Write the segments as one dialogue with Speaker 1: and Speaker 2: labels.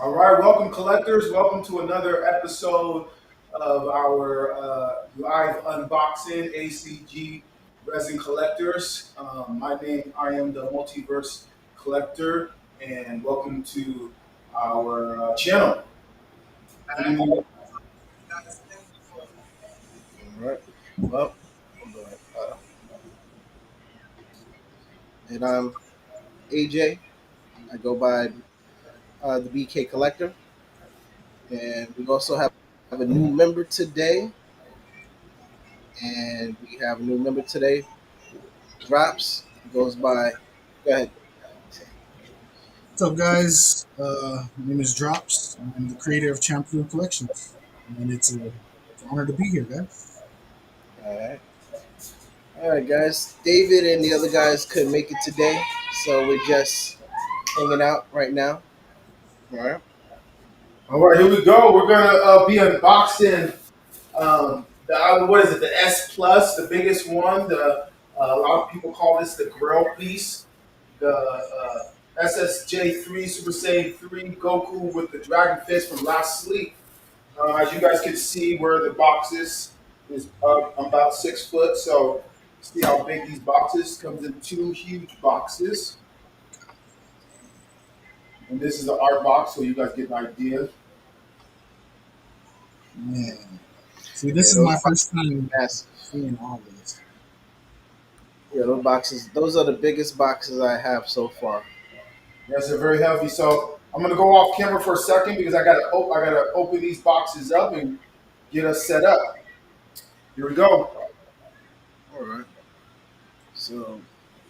Speaker 1: All right, welcome collectors. Welcome to another episode of our live unboxing ACG Resin Collectors. I am the Multiverse Collector, and welcome to our channel. All
Speaker 2: All right. Well, and I'm AJ. I go by the BK Collector, and we also have a new member today. And we have a new member today. Drops goes by. Go ahead.
Speaker 3: What's up, guys? My name is Drops. I'm the creator of Champion Collections, and it's an honor to be here, guys.
Speaker 2: All right. All right, guys. David and the other guys couldn't make it today, so we're just hanging out right now. All right.
Speaker 1: right, here we go. We're gonna be unboxing what is it? The S Plus, the biggest one. A lot of people call this the Grail piece. The SSJ3 Super Saiyan 3 Goku with the Dragon Fist from Last Sleep. As you guys can see, where the box is about 6 foot. So see how big these boxes comes in two huge boxes. And this is the art box, so you guys get an idea.
Speaker 3: Man, see,
Speaker 2: Yeah,
Speaker 3: this is
Speaker 2: those
Speaker 3: my
Speaker 2: boxes
Speaker 3: first time
Speaker 2: are massive.
Speaker 3: seeing all this.
Speaker 2: Yeah, those boxes. Those are the biggest boxes I have so far.
Speaker 1: Yes, they're very heavy. So I'm gonna go off camera for a second because I gotta open these boxes up and get us set up. Here we go.
Speaker 2: All right. So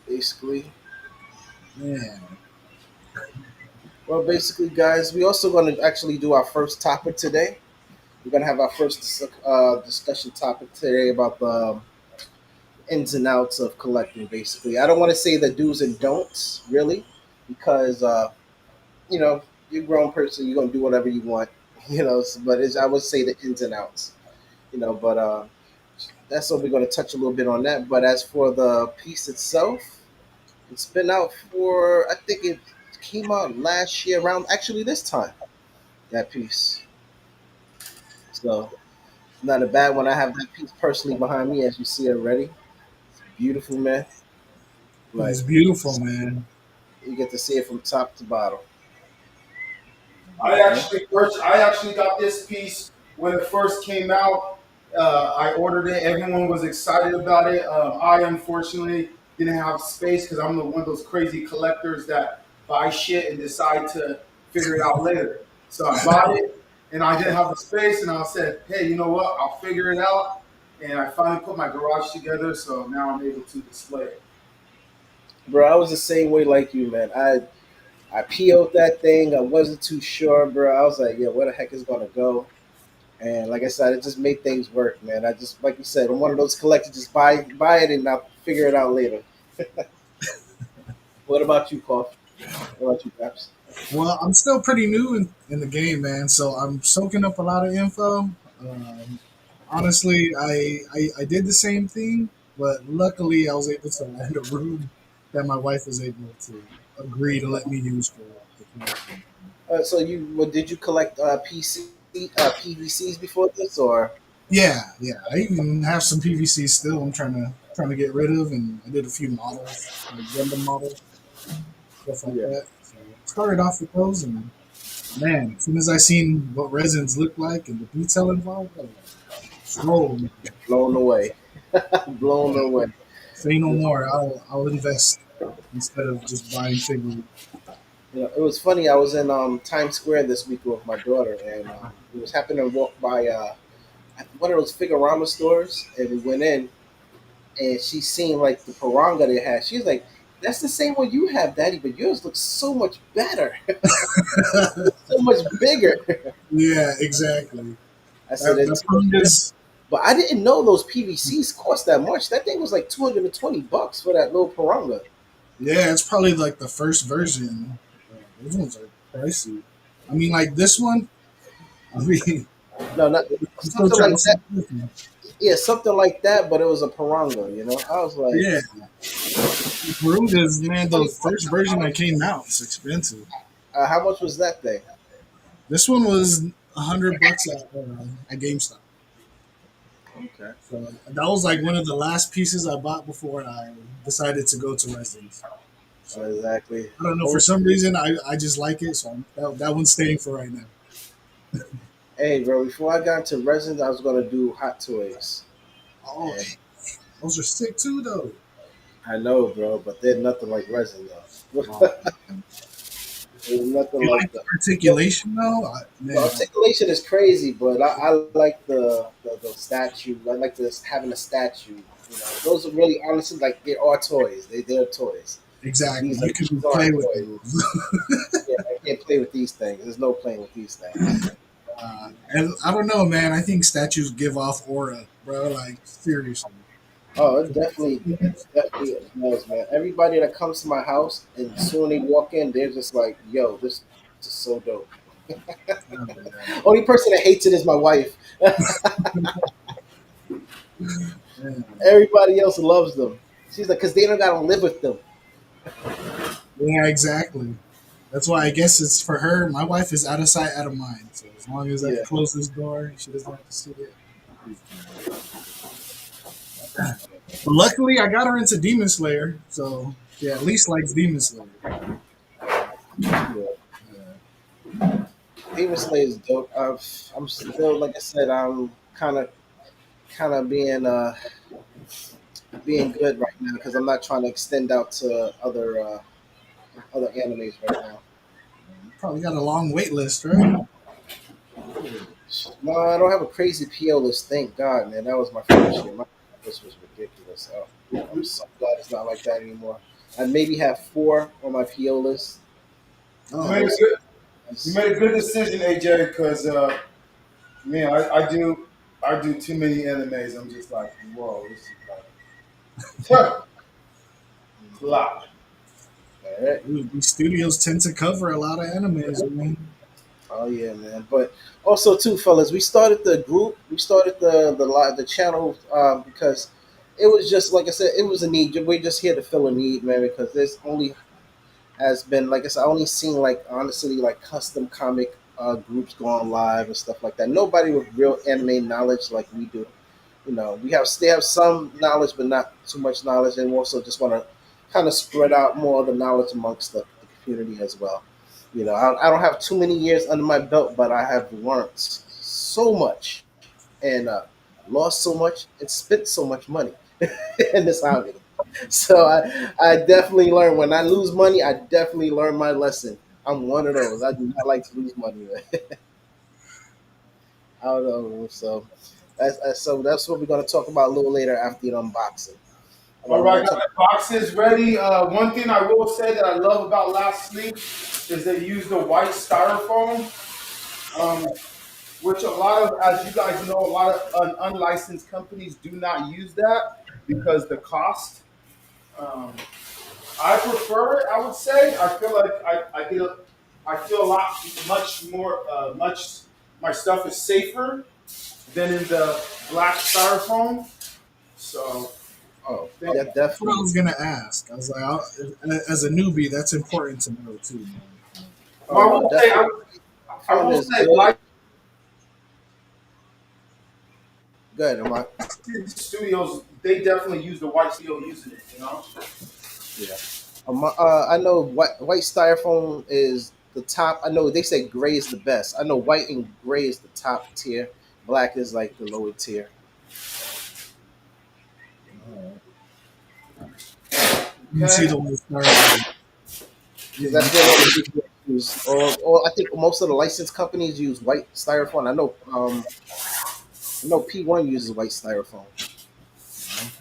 Speaker 2: basically,
Speaker 3: Man,
Speaker 2: basically, guys, we also going to actually do our first topic today. We're going to have our first discussion topic today about the ins and outs of collecting. Basically, I don't want to say the do's and don'ts really, because you know you're a grown person, you're going to do whatever you want, but I would say the ins and outs. But that's what we're going to touch a little bit on that. But as for the piece itself, it's been out for, I think it came out last year around actually this time, that piece. So not a bad one. I have that piece personally behind me, as you see already. It's beautiful, man. Like
Speaker 3: it's beautiful, man.
Speaker 2: you get to see it from top to bottom. Yeah.
Speaker 1: I actually got this piece when it first came out. I ordered it. Everyone was excited about it. I unfortunately didn't have space because I'm one of those crazy collectors that buy shit and decide to figure it out later. So I bought it and I didn't have the space, and I said, "Hey, you know what? I'll figure it out." And I finally put my garage together, so now I'm able to display it.
Speaker 2: Bro, I was the same way like you, man. I PO'd that thing. I wasn't too sure, bro. I was like, yeah, where the heck is it gonna go? And like I said, it just made things work, man. I just, like you said, I'm one of those collectors. Just buy it and I'll figure it out later. What about you, Cough? What about you, Paps?
Speaker 3: Well, I'm still pretty new in the game, man, so I'm soaking up a lot of info. Honestly, I did the same thing, but luckily I was able to land a room that my wife was able to agree to let me use for the collection.
Speaker 2: So what did you collect PVCs before this, or?
Speaker 3: Yeah, yeah. I even have some PVC still. I'm trying to get rid of, and I did a few models, like Gundam models, stuff like
Speaker 2: Yeah,
Speaker 3: that. So started off with those, and man, as soon as I seen what resins look like and the detail involved, I was like, "Scroll, man.
Speaker 2: blown away, blown away.
Speaker 3: Say no more. I'll invest instead of just buying figures."
Speaker 2: It was funny. I was in Times Square this week with my daughter, and we was happening to walk by one of those Figurama stores, and we went in, and she seen like the Paranga they had. She was like, "That's the same one you have, Daddy, but yours looks so much better, so much bigger."
Speaker 3: Yeah, exactly.
Speaker 2: I said,
Speaker 3: The
Speaker 2: "It's,"
Speaker 3: point is,
Speaker 2: but I didn't know those PVCs cost that much. That thing was like $220 for that little Paranga.
Speaker 3: yeah, it's probably like the first version. Those ones are pricey. I mean, like this one. I mean,
Speaker 2: No, not
Speaker 3: I'm still
Speaker 2: something
Speaker 3: trying to
Speaker 2: like
Speaker 3: see.
Speaker 2: that. Yeah, something like that, but it was a Paranga. I was like,
Speaker 3: Yeah, Garudas, man, the
Speaker 2: funny.
Speaker 3: first version that came out is expensive.
Speaker 2: How much was that thing?
Speaker 3: This one was $100 at GameStop.
Speaker 2: Okay.
Speaker 3: So that was like one of the last pieces I bought before I decided to go to Resin. So
Speaker 2: Exactly.
Speaker 3: I don't know, for
Speaker 2: Oh,
Speaker 3: some reason I just like it, so that one's staying for right now.
Speaker 2: hey, bro. Before I got into resin, I was gonna do hot toys,
Speaker 3: Oh,
Speaker 2: and
Speaker 3: those are sick too, though.
Speaker 2: I know, bro, but they're nothing like resin, though.
Speaker 3: Oh,
Speaker 2: There's nothing
Speaker 3: you
Speaker 2: like
Speaker 3: like the
Speaker 2: the.
Speaker 3: articulation though?
Speaker 2: The
Speaker 3: Man,
Speaker 2: articulation is crazy, but I like the statue. I like this having a statue. You know, those are really honestly like they are toys. They're toys.
Speaker 3: exactly. You can
Speaker 2: These
Speaker 3: play
Speaker 2: aren't
Speaker 3: with
Speaker 2: toys.
Speaker 3: those.
Speaker 2: Yeah, I can't play with these things. There's no playing with these things.
Speaker 3: And I don't know, man. I think statues give off aura, bro. Like seriously.
Speaker 2: Oh, it definitely does, man. Everybody that comes to my house and soon they walk in, they're just like, "Yo, this is so dope."
Speaker 3: Oh, man.
Speaker 2: Only person that hates it is my wife.
Speaker 3: Man.
Speaker 2: Everybody else loves them. She's like, "Cause they don't gotta live with them."
Speaker 3: Yeah, exactly. That's why I guess it's for her. My wife is out of sight, out of mind. So as long as I
Speaker 2: Yeah.
Speaker 3: close this door, she doesn't have to see it. But luckily, I got her into Demon Slayer, so she at least likes Demon Slayer.
Speaker 2: Yeah. Demon Slayer is dope. I'm still, like I said, I'm kind of being good right now because I'm not trying to extend out to other animes right now.
Speaker 3: Probably got a long wait list, right?
Speaker 2: No, I don't have a crazy PO list. Thank God, man. That was my first year. My list was ridiculous. I'm so glad it's not like that anymore. I maybe have four on my PO list.
Speaker 1: You
Speaker 3: Oh,
Speaker 1: made a
Speaker 3: that's,
Speaker 1: good, you
Speaker 2: That's-
Speaker 1: made a good decision, AJ, because man, I do too many animes. I'm just like, whoa, this is like a lot.
Speaker 2: all right.
Speaker 3: dude, these studios tend to cover a lot of animes, man.
Speaker 2: Oh yeah, man. But also too, fellas, we started the group. We started the channel because it was just like I said, it was a need. We're just here to fill a need, man. Because there's only has been like I said, I only seen like honestly like custom comic groups going live and stuff like that. Nobody with real anime knowledge like we do. You know, they have some knowledge, but not too much knowledge, and we also just want to kind of spread out more of the knowledge amongst the community as well. You know, I don't have too many years under my belt, but I have learned so much and lost so much and spent so much money in this hobby. So I definitely learn when I lose money. I definitely learn my lesson. I'm one of those. I do not like to lose money. I don't know. So that's what we're gonna talk about a little later after the unboxing.
Speaker 1: All
Speaker 2: We're
Speaker 1: right,
Speaker 2: gonna
Speaker 1: got
Speaker 2: talk.
Speaker 1: the boxes ready. One thing I will say that I love about Last Sleep is they use the white styrofoam, um, which a lot of, as you guys know, a lot of unlicensed companies do not use that because the cost. Um, I prefer it. I would say. I feel like I feel a lot much more much. My stuff is safer than in the black styrofoam. So,
Speaker 2: Oh
Speaker 1: thank
Speaker 2: yeah,
Speaker 1: you.
Speaker 3: That's what I
Speaker 2: definitely.
Speaker 3: was gonna ask. I was like, as a newbie, that's important to know too, man.
Speaker 2: Oh
Speaker 1: Well,
Speaker 2: no, definitely.
Speaker 1: I
Speaker 2: Phone
Speaker 1: will
Speaker 2: is
Speaker 1: say,
Speaker 2: good.
Speaker 1: like
Speaker 2: Good. Am I?
Speaker 1: studios, they definitely use the white steel using it. You know.
Speaker 2: Yeah. I know white styrofoam is the top. I know they say gray is the best. I know white and gray is the top tier. Black is like the lower tier.
Speaker 3: You see
Speaker 1: Okay.
Speaker 3: the way styrofoam. Yeah,
Speaker 2: Because that's what all the big boys use. Or I think most of the licensed companies use white styrofoam. I know P1 uses white styrofoam.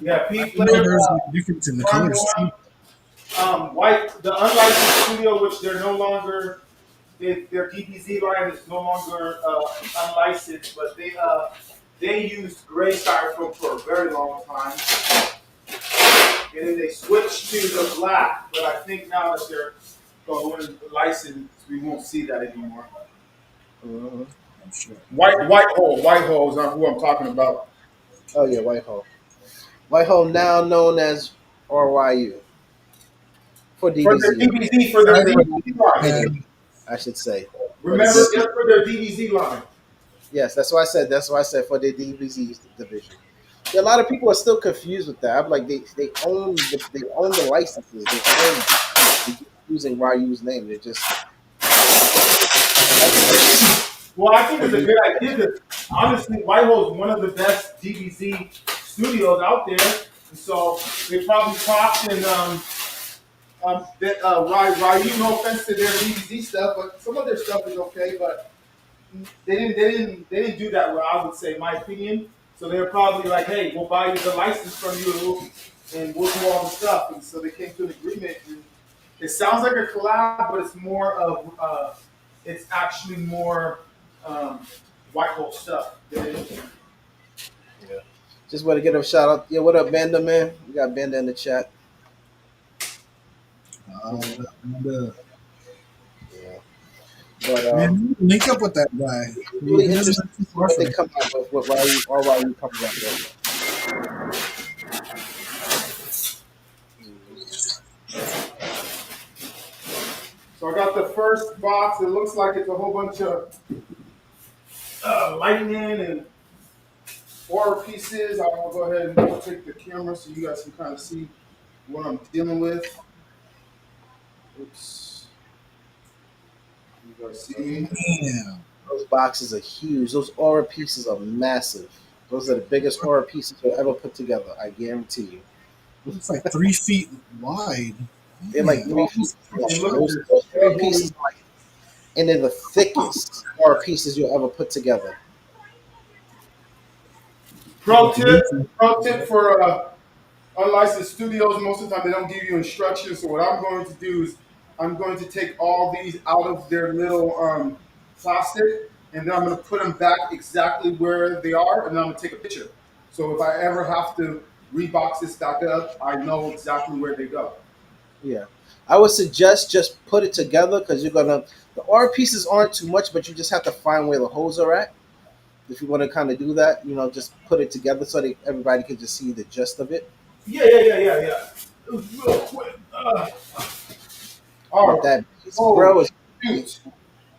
Speaker 1: Yeah,
Speaker 3: I
Speaker 1: P
Speaker 3: didn't know
Speaker 1: Flair,
Speaker 3: there was like a difference in the
Speaker 1: Prime
Speaker 3: colors too.
Speaker 1: One, white. The unlicensed studio, which they're no longer. Their DBZ line is no longer unlicensed, but they used gray styrofoam for a very long time, and then they switched to the black. But I think now that they're going licensed, we won't see that anymore.
Speaker 2: Mhm.
Speaker 3: I'm sure.
Speaker 1: White hole is not who I'm talking about.
Speaker 2: Oh yeah, Whitehall. Whitehall now known as RYU for
Speaker 1: For their
Speaker 2: DBZ.
Speaker 1: DBZ, for their
Speaker 3: Excited,
Speaker 1: DBZ line.
Speaker 2: Lineage,
Speaker 3: man.
Speaker 2: I should say. But
Speaker 1: Remember,
Speaker 2: it's
Speaker 1: just for their DBZ line.
Speaker 2: yes, that's why I said. That's why I said for the DBZ division. Yeah, a lot of people are still confused with that. I'm like, they own the licenses. They own. They're just using Ryu's name. They're just
Speaker 1: Well, I think it's a good idea because honestly, Whitehall is one of the best DBZ studios out there. And so they probably talked and Ryu, no offense to their DBZ stuff, but some of their stuff is okay. But they didn't do that well. I would say, my opinion. So they're probably like, hey, we'll buy you the license from you, and we'll do all the stuff. And so they came to an agreement. And it sounds like a collab, but it's more of it's actually more um, white hole stuff than anything.
Speaker 2: yeah. Just want to get a shout out. Yeah, what up, Banda man? We got Banda in the chat.
Speaker 3: What up, man?
Speaker 2: Yeah, but
Speaker 3: Man, link up with that guy.
Speaker 2: it's
Speaker 3: He
Speaker 2: really
Speaker 3: doesn't
Speaker 2: interesting
Speaker 3: look too
Speaker 2: to see
Speaker 3: far
Speaker 2: what they
Speaker 3: from
Speaker 2: come out with. What Ryu or Ryu comes out with.
Speaker 1: So I got the first box. It looks like it's a whole bunch of lightning and horror pieces. I will go ahead and take the camera so you guys can kind of see what I'm dealing with. Oops. You guys see me?
Speaker 3: Damn.
Speaker 2: Those boxes are huge. Those aura pieces are massive. Those are the biggest aura pieces you'll ever put together. I guarantee you.
Speaker 3: It's like 3 feet wide.
Speaker 2: They're like
Speaker 3: Damn.
Speaker 2: 3 feet long.
Speaker 1: And look at
Speaker 2: Those aura
Speaker 1: this.
Speaker 2: pieces are like, and they're the thickest aura pieces you'll ever put together.
Speaker 1: Pro tip for unlicensed studios. Most of the time, they don't give you instructions. So what I'm going to do is I'm going to take all these out of their little plastic, and then I'm going to put them back exactly where they are, and then I'm going to take a picture. So if I ever have to rebox this back up, I know exactly where they go.
Speaker 2: Yeah. I would suggest just put it together because you're gonna the aura pieces aren't too much, but you just have to find where the holes are at. If you want to kind of do that, just put it together so that everybody can just see the gist of it.
Speaker 1: Yeah. It was real quick.
Speaker 2: But
Speaker 1: Oh,
Speaker 2: that piece,
Speaker 1: oh,
Speaker 2: bro, is
Speaker 1: shoot.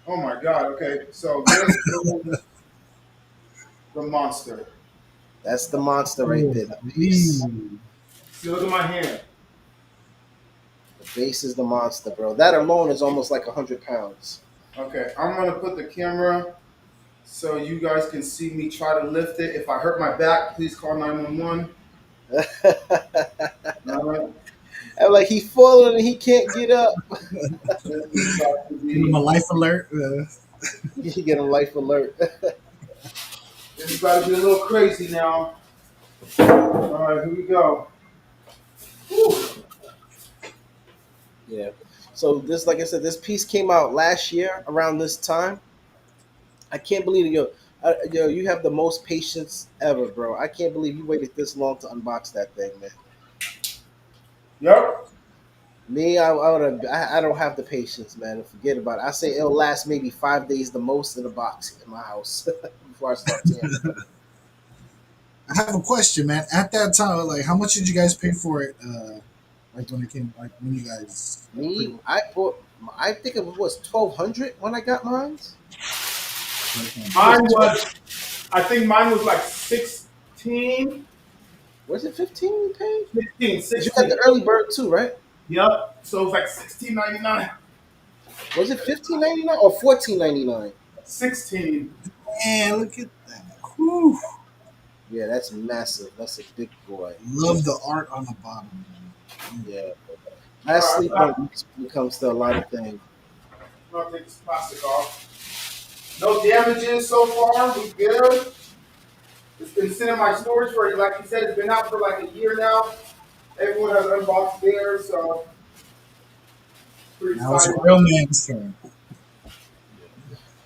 Speaker 1: Oh my God. Okay, so this is the monster.
Speaker 2: that's the monster right
Speaker 3: Oh,
Speaker 2: there. The base.
Speaker 3: geez.
Speaker 1: See, look at my hand.
Speaker 2: The base is the monster, bro. That alone is almost like 100 pounds.
Speaker 1: Okay, I'm gonna put the camera so you guys can see me try to lift it. If I hurt my back, please call 911. All right.
Speaker 2: I'm like he falling and he can't get up.
Speaker 1: This is about to
Speaker 3: Give him a
Speaker 1: be.
Speaker 3: life alert.
Speaker 2: You get a life alert.
Speaker 1: This is about to be a little crazy now. All right, here we go. Whew.
Speaker 2: Yeah. So this, like I said, this piece came out last year around this time. I can't believe it, yo, you have the most patience ever, bro. I can't believe you waited this long to unbox that thing, man.
Speaker 1: Yep.
Speaker 2: Me, I don't have the patience, man. Forget about it. I say it'll last maybe 5 days the most in a box in my house before I start tearing it up.
Speaker 3: I have a question, man. At that time, like, how much did you guys pay for it? Like when it came, like when you guys
Speaker 2: Me,
Speaker 3: pre-ordered
Speaker 2: I bought. I think it was 1,200 when I got mine.
Speaker 3: it?
Speaker 1: Mine was, I think mine was like 16,
Speaker 2: Was it 15 you paid?
Speaker 1: 15,
Speaker 2: 'Cause you got
Speaker 1: 16.
Speaker 2: the early bird too, right?
Speaker 1: Yep. So it was like 16.99.
Speaker 2: Was it 15.99 or 14.99?
Speaker 1: 16.
Speaker 3: Man, look at that. Whew.
Speaker 2: Yeah, that's massive. That's a big boy.
Speaker 3: Love the art on the bottom, man.
Speaker 2: Yeah. I sleep on when it comes to a lot of things.
Speaker 1: I'm gonna take this plastic off. No damages so far. We good. It's been sitting in my storage for, like you said, it's been out for like a year now. Everyone has unboxed theirs, so pretty
Speaker 3: Now it's a
Speaker 1: excited.
Speaker 3: real man's turn.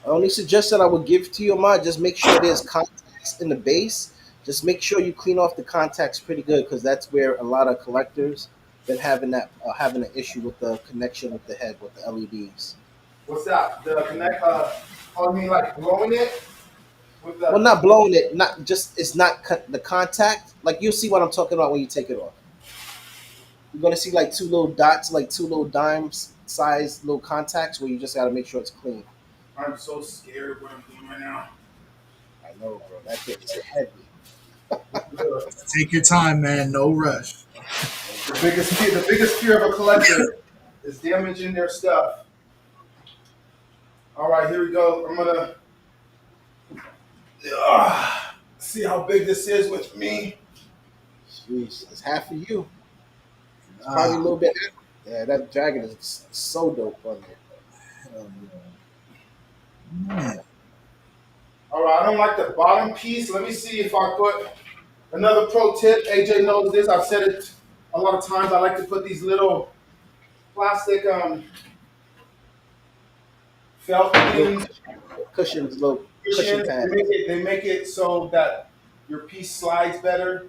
Speaker 2: Only suggestion I would give to your mind: just make sure there's contacts in the base. Just make sure you clean off the contacts pretty good because that's where a lot of collectors been having an issue with the connection with the head with the LEDs.
Speaker 1: What's that? The connect. Oh, you mean like blowing it with
Speaker 2: Well,
Speaker 1: the?
Speaker 2: not blowing it, not just it's not the contact. Like you'll see what I'm talking about when you take it off. You're gonna see like two little dots, like two little dimes size little contacts where you just gotta make sure it's clean.
Speaker 1: I'm so scared of what I'm doing right now.
Speaker 2: I know, bro. That shit is heavy.
Speaker 1: The
Speaker 3: Take your time, man. No rush.
Speaker 1: biggest fear of a collector is damaging their stuff. All right, here we go. I'm gonna see how big this is with me.
Speaker 2: Jeez, it's half of you. It's probably a
Speaker 3: Ah,
Speaker 2: little bit. Yeah, that dragon is so dope on there.
Speaker 3: hell yeah. Man.
Speaker 1: All right, I don't like the bottom piece. Let me see if I put another pro tip. AJ knows this. I've said it a lot of times. I like to put these little plastic felt
Speaker 2: Little
Speaker 1: things,
Speaker 2: cushions, little cushion
Speaker 1: cushions.
Speaker 2: pad.
Speaker 1: They make it so that your piece slides better.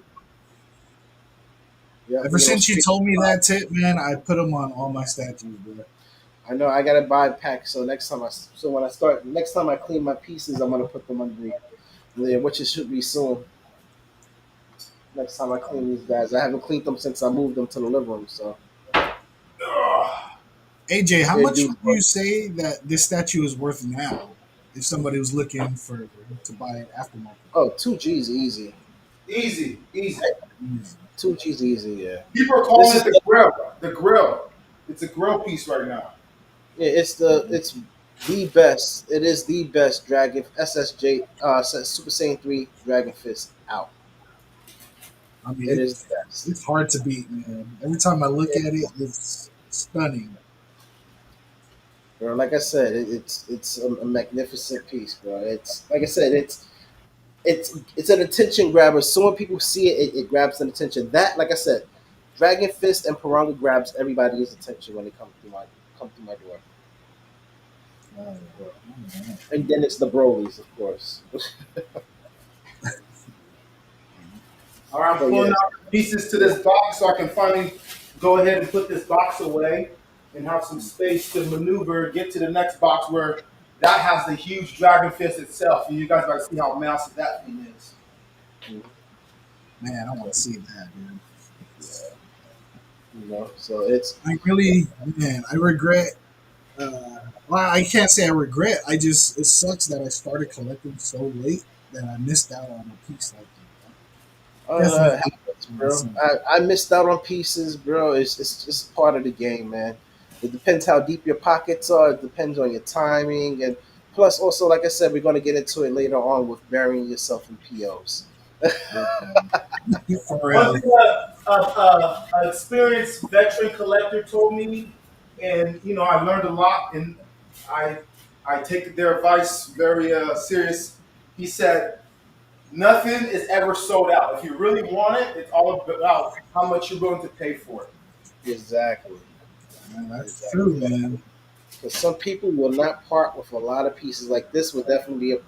Speaker 2: Yeah,
Speaker 3: Ever
Speaker 2: you know,
Speaker 3: since you
Speaker 2: straight.
Speaker 3: told me that tip, man, I put them on all my statues, bro.
Speaker 2: I know I gotta buy a pack. So next time so when I start, next time I clean my pieces, I'm gonna put them underneath there, which it should be soon. Next time I clean these guys, I haven't cleaned them since I moved them to the living room. So
Speaker 1: Ugh.
Speaker 3: AJ, how
Speaker 2: they're
Speaker 3: much
Speaker 2: due
Speaker 3: would
Speaker 2: for.
Speaker 3: you say that this statue is worth now? If somebody was looking for to buy it aftermarket,
Speaker 2: Oh, 2 G's easy.
Speaker 1: Easy, easy.
Speaker 2: 2 G's easy. Yeah.
Speaker 1: People are
Speaker 2: This
Speaker 1: calling
Speaker 2: is
Speaker 1: it the grill. The grill. It's a grill piece right now.
Speaker 2: it's the best. It is the best Dragon SSJ Super Saiyan 3 Dragon Fist out.
Speaker 3: I mean,
Speaker 2: It is the best.
Speaker 3: it's hard to beat, man. Every time I look at it, it's stunning.
Speaker 2: Bro, like I said, it's a magnificent piece, bro. It's like I said, it's an attention grabber. So when people see it, it grabs an attention. That, like I said, Dragon Fist and Piranha grabs everybody's attention when they come through my door.
Speaker 3: Oh, man.
Speaker 2: And then it's the Brolys, of course.
Speaker 1: All right, I'm
Speaker 2: But
Speaker 1: pulling
Speaker 2: yeah,
Speaker 1: out the pieces to this box so I can finally go ahead and put this box away and have some space to maneuver, get to the next box where that has the huge dragon fist itself. And you guys got to see how massive that thing is.
Speaker 3: Man, I want to see that, dude.
Speaker 2: so it's
Speaker 3: I really, man, I regret. Well, I can't say I regret. I just it sucks that I started collecting so late that I missed out on a piece like that.
Speaker 2: it
Speaker 3: Definitely,
Speaker 2: happens, bro. I missed out on pieces, bro. It's just part of the game, man. It depends how deep your pockets are. It depends on your timing, and plus, also, like I said, we're gonna get into it later on with burying yourself in POs.
Speaker 3: for
Speaker 1: One
Speaker 3: real.
Speaker 1: thing an experienced veteran collector told me, and I learned a lot, and I I take their advice very serious. He said, "Nothing is ever sold out. If you really want it, it's all about how much you're willing to pay for it."
Speaker 2: Exactly,
Speaker 3: Man, that's true,
Speaker 2: exactly.
Speaker 3: man.
Speaker 2: Because some people will not part with a lot of pieces. Like this would definitely be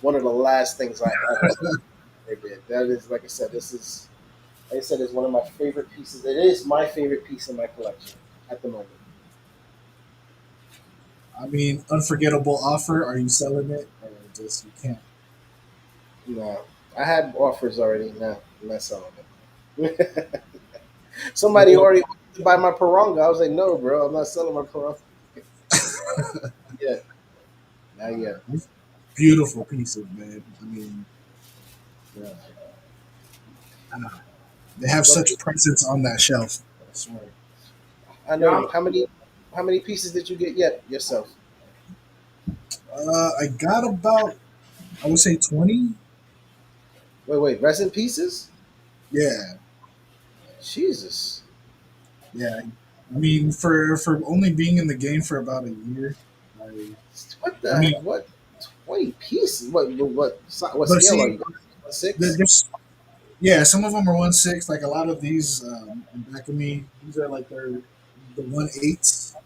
Speaker 2: one of the last things I ever did. That is, like I said, like I said, is one of my favorite pieces. It is my favorite piece in my collection at the moment.
Speaker 3: I mean, unforgettable offer. Are you selling it, or just you can't?
Speaker 2: No, I had offers already. No, I'm not selling it. Somebody already wanted to buy my Paranga. I was like, no, bro, I'm not selling my Paranga. Yeah, not yet.
Speaker 3: Beautiful pieces, man. I mean,
Speaker 2: Yeah.
Speaker 3: they have
Speaker 2: But
Speaker 3: such presence on that shelf. I swear.
Speaker 2: I know
Speaker 1: Yeah,
Speaker 2: you. How many pieces did you get yet yourself?
Speaker 3: I got about, I would say 20.
Speaker 2: Wait, resin pieces?
Speaker 3: Yeah,
Speaker 2: Jesus.
Speaker 3: yeah. I mean, for only being in the game for about a year, I,
Speaker 2: What
Speaker 3: I
Speaker 2: the
Speaker 3: mean,
Speaker 2: what? 20 pieces? What
Speaker 3: but
Speaker 2: scale are
Speaker 3: see,
Speaker 2: you? 6?
Speaker 3: there's yeah, some of them are 1/6. Like a lot of these in back of me, these are like the 1/8
Speaker 2: Oh,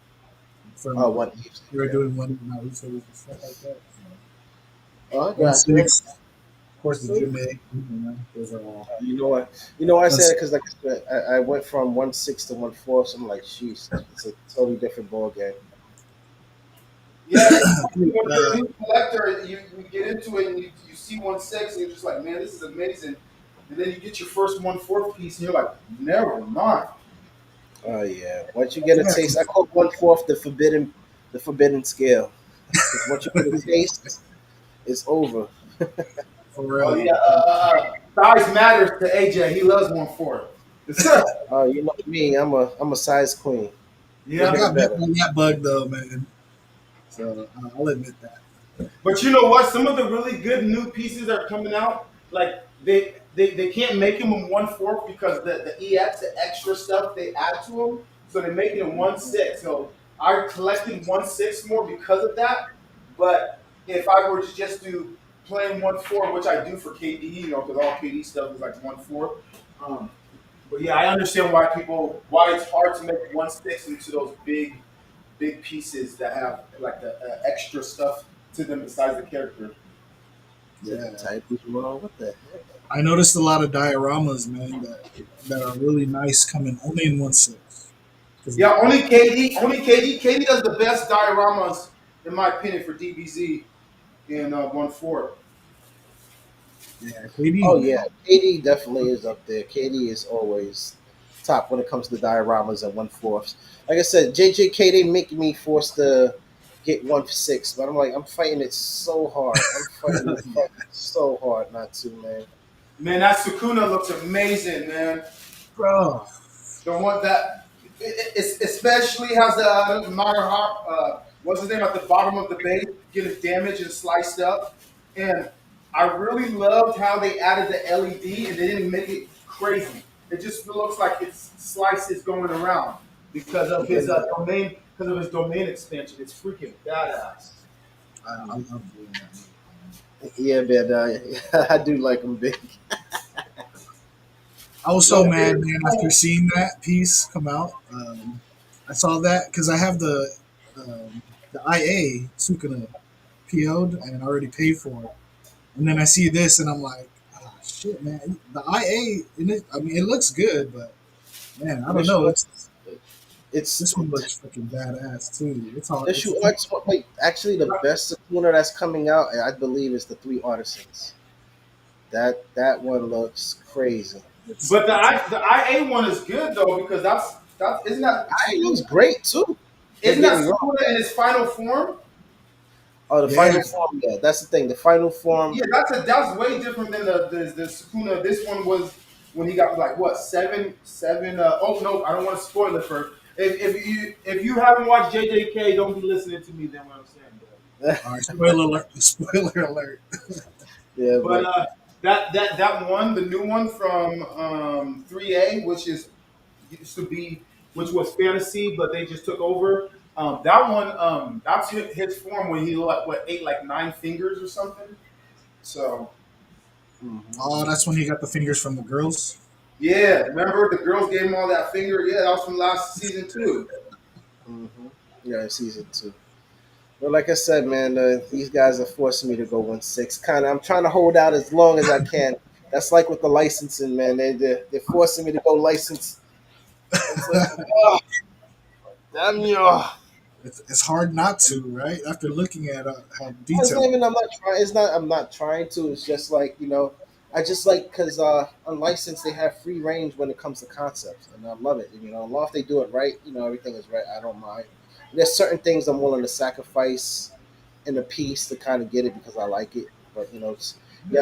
Speaker 3: from
Speaker 2: one.
Speaker 3: they were
Speaker 2: Yeah.
Speaker 3: doing one my research and stuff like that.
Speaker 2: Oh, I
Speaker 3: One
Speaker 2: got you.
Speaker 3: six, of course, the
Speaker 2: So,
Speaker 3: Jimmy. Those are all.
Speaker 2: you know what? You know why I said it?
Speaker 3: That's,
Speaker 2: Because like I said, I went from 1/6 to 1/4. So I'm like, jeez, it's a totally different ball game.
Speaker 1: yeah. When you're a
Speaker 3: uh,
Speaker 1: new collector, you get into it and you see 1/6 and you're just like, man, this is amazing. And then you get your first 1/4 piece and you're like, never mind.
Speaker 2: Oh yeah. Once you get a
Speaker 3: yeah,
Speaker 2: taste, I call 1/4 the forbidden scale. Because once you get a taste, it's over.
Speaker 3: For
Speaker 1: Oh
Speaker 3: real.
Speaker 1: yeah, size matters to AJ. He loves 1/4.
Speaker 2: You know me, I'm a size queen.
Speaker 3: I
Speaker 2: Bigger
Speaker 1: Yeah,
Speaker 2: the
Speaker 3: got bit
Speaker 2: better.
Speaker 3: by that bug though, man. So I'll admit that.
Speaker 1: but you know what? Some of the really good new pieces are coming out. Like they can't make them in 1/4 because the EX, the extra stuff they add to them, so they make it in 1/6. So I collected 1/6 more because of that. But if I were to just do plain 1/4, which I do for KD, because all KD stuff is like 1/4. Um, but yeah, I understand why it's hard to make 1/6 into those big pieces that have like the extra stuff to them besides the character.
Speaker 2: Ticket
Speaker 3: Yeah,
Speaker 2: type as well. What the heck?
Speaker 3: I noticed a lot of dioramas, man, that are really nice coming only in 1/6. Because
Speaker 1: Yeah, only KD, KD does the best dioramas in my opinion for DBZ in 1/4.
Speaker 3: yeah, KD,
Speaker 2: Oh
Speaker 3: man.
Speaker 2: yeah, KD definitely is up there. KD is always top when it comes to dioramas at 1/4. Like I said, JJK they make me forced to get 1/6, but I'm fighting it so hard. I'm fighting it fucking so hard not to, man.
Speaker 1: Man, that Sukuna looks amazing, man.
Speaker 3: Bro.
Speaker 1: The one that it especially has the minor heart. What's his name at the bottom of the base, getting damaged and sliced up, and I really loved how they added the LED and they didn't make it crazy. It just looks like it's slices going around because of his
Speaker 3: Yeah,
Speaker 1: domain, because of his domain expansion. It's freaking badass.
Speaker 3: I love doing that.
Speaker 2: Yeah, man, I do like them big.
Speaker 3: I was so
Speaker 1: Yo,
Speaker 3: mad, man, after seeing that piece come out. I saw that because I have the IA Sukuna PO'd and already paid for it. And then I see this and I'm like, ah, shit, man. The IA, I mean, it looks good, but man, I don't
Speaker 2: Initial
Speaker 3: know.
Speaker 2: arts, it's
Speaker 3: This one looks fucking badass too. It's all,
Speaker 2: initial arts. Wait, actually, the best Sakuna that's coming out, I believe, is the Three Artisans. That one looks crazy.
Speaker 1: but
Speaker 3: it's
Speaker 1: the IA one is good though because that's isn't that
Speaker 2: It looks great too. Don't
Speaker 1: isn't
Speaker 2: get
Speaker 1: that
Speaker 2: me wrong.
Speaker 1: Sukuna in its final form?
Speaker 2: Oh, the
Speaker 3: yeah,
Speaker 2: final form. Yeah, that's the thing. The final form.
Speaker 1: Yeah, that's way different than the Sukuna. This one was when he got like what seven. Oh no, I don't want to spoil it for. If you haven't watched JJK, don't be listening to me. Then what I'm saying.
Speaker 3: all right. Spoiler alert! Spoiler alert!
Speaker 2: Yeah,
Speaker 1: But
Speaker 2: but
Speaker 1: that one, the new one from 3A, which is used to be, which was fantasy, but they just took over. That one, that's his form when he like what ate like 9 fingers or something. So
Speaker 2: mhm,
Speaker 3: Oh, that's when he got the fingers from the girls.
Speaker 1: yeah, remember the girls gave him all that finger? Yeah, that was from last season too.
Speaker 2: mhm. Yeah, season two. But like I said, man, these guys are forcing me to go 1/6. Kind of, I'm trying to hold out as long as I can. That's like with the licensing, man. They're forcing me to go license. It's like, oh, damn you.
Speaker 3: It's hard not to, right? After looking at how
Speaker 2: It's not
Speaker 3: detailed.
Speaker 2: even I'm not trying. It's not I'm not trying to. It's just like I just like because unlicensed they have free range when it comes to concepts, and I love it. As long as they do it right, everything is right. I don't mind. There's certain things I'm willing to sacrifice in a piece to kind of get it because I like it. But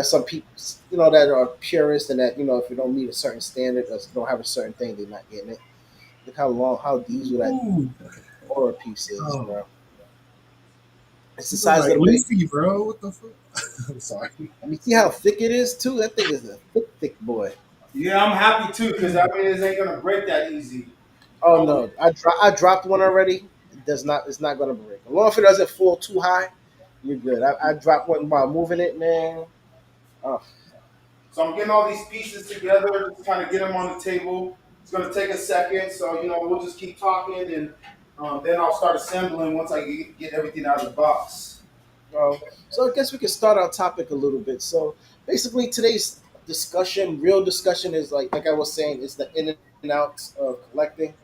Speaker 2: some people that are purists and that if you don't meet a certain standard or don't have a certain thing, they're not getting it. Look how diesel that
Speaker 3: Ooh,
Speaker 2: horror piece is,
Speaker 3: oh,
Speaker 2: bro. It's the
Speaker 3: this looks
Speaker 2: size
Speaker 3: like
Speaker 2: of the base.
Speaker 3: Luffy, bro. What the fuck? I'm sorry.
Speaker 2: You see how thick it is too? That thing is a thick boy.
Speaker 1: Yeah, I'm happy too because I mean it ain't gonna break that easy.
Speaker 2: Oh
Speaker 1: Um,
Speaker 2: no, I dropped one already. It does not. It's not gonna break. As long as it doesn't fall too high, you're good. I dropped one while moving it, man. Oh,
Speaker 1: So I'm getting all these pieces together, just kind of get them on the table. It's going to take a second, so we'll just keep talking, and then I'll start assembling once I get everything out of the box.
Speaker 2: so I guess we can start our topic a little bit. So basically, today's discussion, real discussion, is like I was saying, is the in and outs of collecting.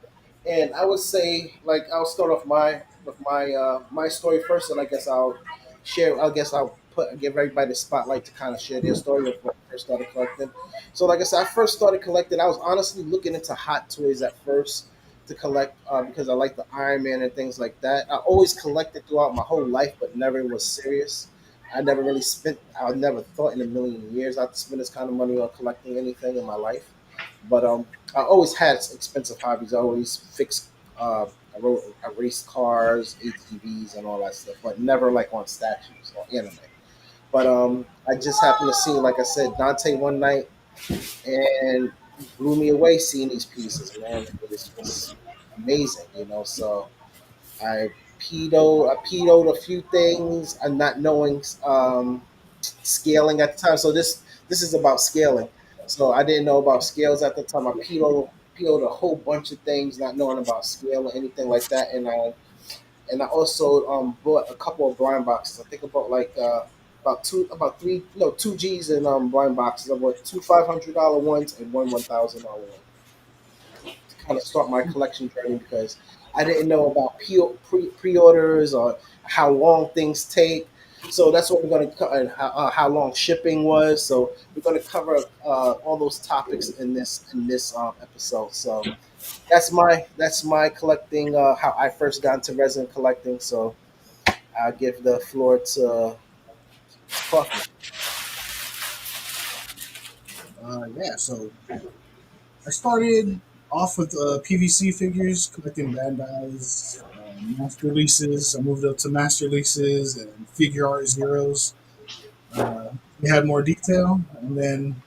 Speaker 2: And I would say, like, I'll start off my story first, and I guess I'll share. I guess I'll give everybody the spotlight to kind of share their story of when I first started collecting. So, like I said, I first started collecting. I was honestly looking into hot toys at first, to collect because I like the Iron Man and things like that. I always collected throughout my whole life, but never was serious. I never really spent. I never thought in a million years I'd spend this kind of money on collecting anything in my life. But I always had expensive hobbies. I always fixed. I raced cars, ATVs, and all that stuff, but never like on statues or anime. But I just happened to see, like I said, Dante one night, and blew me away seeing these pieces, man. It was just amazing, you know. So I I pedoed a few things and not knowing scaling at the time. So this is about scaling. So I didn't know about scales at the time. I peeled a whole bunch of things, not knowing about scale or anything like that. And I also bought a couple of blind boxes. I think about three, no, 2 G's in blind boxes. I bought two $500 ones and one $1,000 one to kind of start my collection journey because I didn't know about pre-orders or how long things take. So that's what we're going to cover, and how long shipping was. So we're going to cover all those topics in this episode. So that's my collecting. How I first got into resin collecting. So I'll give the floor to Coffee.
Speaker 3: Yeah, so I started off with PVC figures, collecting Bandai's master leases. I moved up to master leases and figure art zeros. They had more detail, and then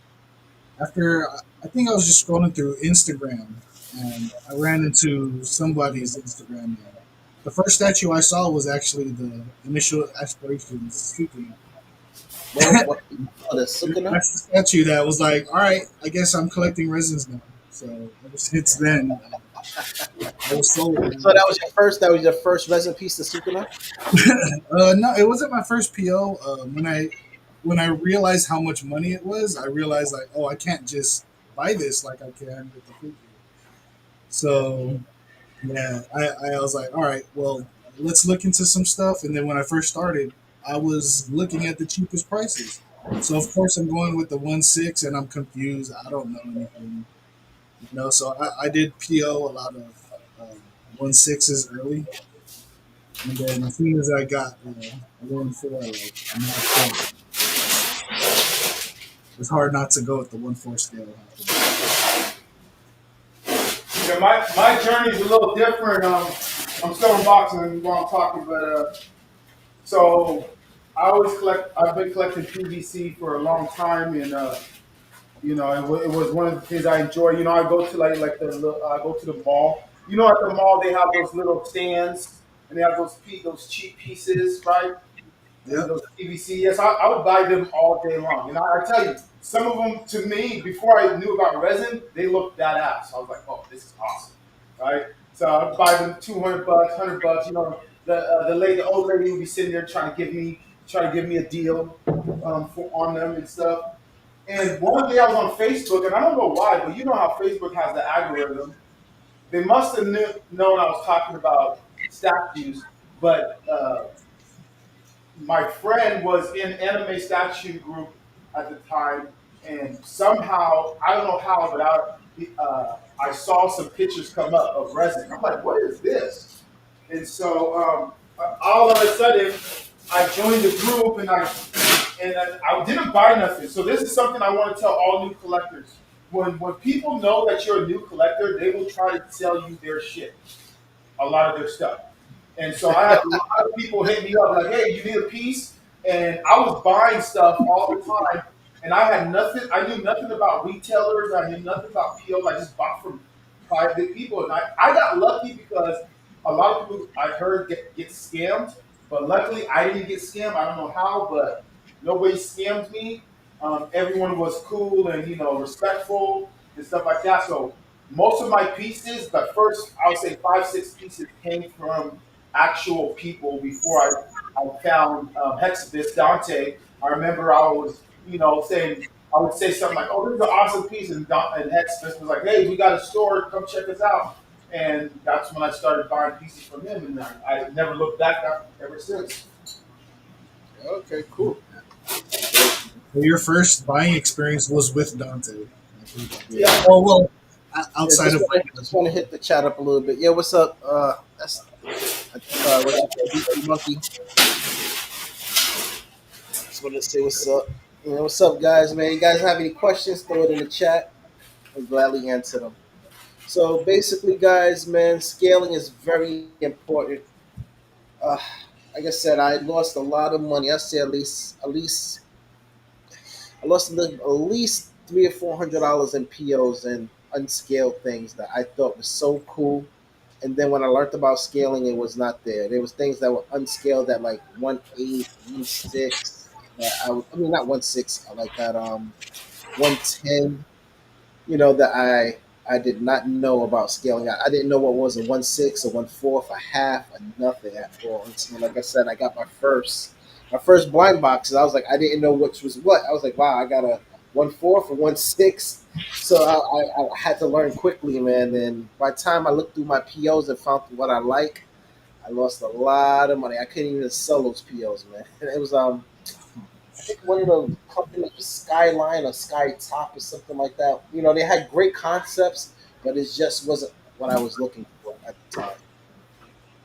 Speaker 3: after I think I was just scrolling through Instagram, and I ran into somebody's Instagram. And the first statue I saw was actually the initial aspirations Suki.
Speaker 2: What? Oh, the Sukuna?
Speaker 3: That's the statue that was like, all right, I guess I'm collecting resins now. So ever since then, I was sold.
Speaker 2: So that was your first. That was your first resin piece, the Sukuna.
Speaker 3: No, it wasn't my first PO. When I realized how much money it was, I realized like, oh, I can't just buy this like I can with the figure. So yeah, I was like, all right, well, let's look into some stuff. And then when I first started, I was looking at the cheapest prices. So of course I'm going with the 1.6, and I'm confused. I don't know anything, So I did PO a lot of 1.6s early, and then as soon as I got a 1.4, like I'm not sure. It's hard not to go with the 1.4 scale.
Speaker 1: Yeah, my journey is a little different. I'm still unboxing while I'm talking, but so I always collect. I've been collecting PVC for a long time, and it was one of the things I enjoy. I go to I go to the mall. At the mall they have those little stands, and they have those cheap pieces, right? And
Speaker 3: Yep.
Speaker 1: those PVC. Yes, I would buy them all day long. And I tell you, some of them to me, before I knew about resin, they looked badass. I was like, oh, this is awesome, right? So I'd buy them $200, $100. The old lady would be sitting there trying to give me a deal on them and stuff. And one day I was on Facebook, and I don't know why, but you know how Facebook has the algorithm. They must have known I was talking about statues, but my friend was in anime statue group at the time, and somehow I don't know how, but I saw some pictures come up of resin. I'm like, what is this? And so all of a sudden, I joined the group, and I didn't buy nothing. So this is something I want to tell all new collectors. When people know that you're a new collector, they will try to sell you their shit, a lot of their stuff. And so I had a lot of people hit me up like, "Hey, you need a piece?" And I was buying stuff all the time, and I had nothing. I knew nothing about retailers. I knew nothing about POs. I just bought from private people, and I got lucky because a lot of people I heard get scammed, but luckily I didn't get scammed. I don't know how, but nobody scammed me. Everyone was cool and respectful and stuff like that. So most of my pieces, the first I would say 5, 6 pieces came from actual people before I found Hexabus Dante. I remember I was saying I would say something like, "Oh, this is an awesome piece," and Hexabus was like, "Hey, we got a store. Come check us out." And that's when I started buying pieces from him, and I never looked back ever since.
Speaker 2: Okay, cool.
Speaker 3: So your first buying experience was with Dante.
Speaker 2: Yeah.
Speaker 3: Oh well,
Speaker 2: Yeah,
Speaker 3: outside of
Speaker 2: just want to hit the chat up a little bit. Yeah, what's up? That's I think what you call DC Monkey. Just want to say what's up. What's up, guys? Man, you guys have any questions? Throw it in the chat. I'll gladly answer them. So basically, guys, man, scaling is very important. Uh, like I said, I lost a lot of money. I say at least I lost at least $300 or $400 in POs and unscaled things that I thought was so cool. And then when I learned about scaling, it was not there. There was things that were unscaled at like 1/8, 1/6. I mean not 1/6, like at 110. That I did not know about scaling. I didn't know what was a 1/6, a 1/4, a half, a nothing at all until, like I said, I got my first blind box, and I was like, I didn't know which was what. I was like, wow, I got a 1/4 or 1/6. So I had to learn quickly, man. And by the time I looked through my POs and found what I like, I lost a lot of money. I couldn't even sell those POs, man. And it was I think one of the companies was Skyline or Sky Top or something like that. They had great concepts, but it just wasn't what I was looking for at the time.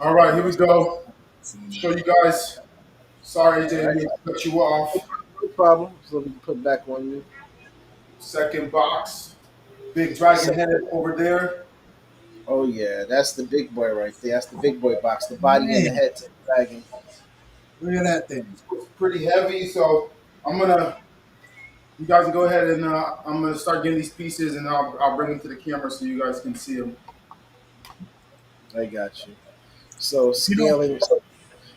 Speaker 1: All right, here
Speaker 3: yeah,
Speaker 1: we go.
Speaker 3: seeing
Speaker 1: Show
Speaker 3: that.
Speaker 1: you guys. Sorry,
Speaker 2: All right,
Speaker 1: Jamie, to cut you off.
Speaker 2: no problem. So we can put back on you.
Speaker 1: Second box. Big dragon
Speaker 2: So,
Speaker 1: head over there.
Speaker 2: oh yeah, that's the big boy right there. That's the big boy box. The body and the
Speaker 3: Man,
Speaker 2: head to the dragon.
Speaker 3: look at that thing.
Speaker 1: It's pretty heavy, so I'm gonna. You guys can go ahead and I'm gonna start getting these pieces, and I'll bring them to the camera so you guys can see them.
Speaker 2: I got you. So
Speaker 3: You know,
Speaker 2: scaling.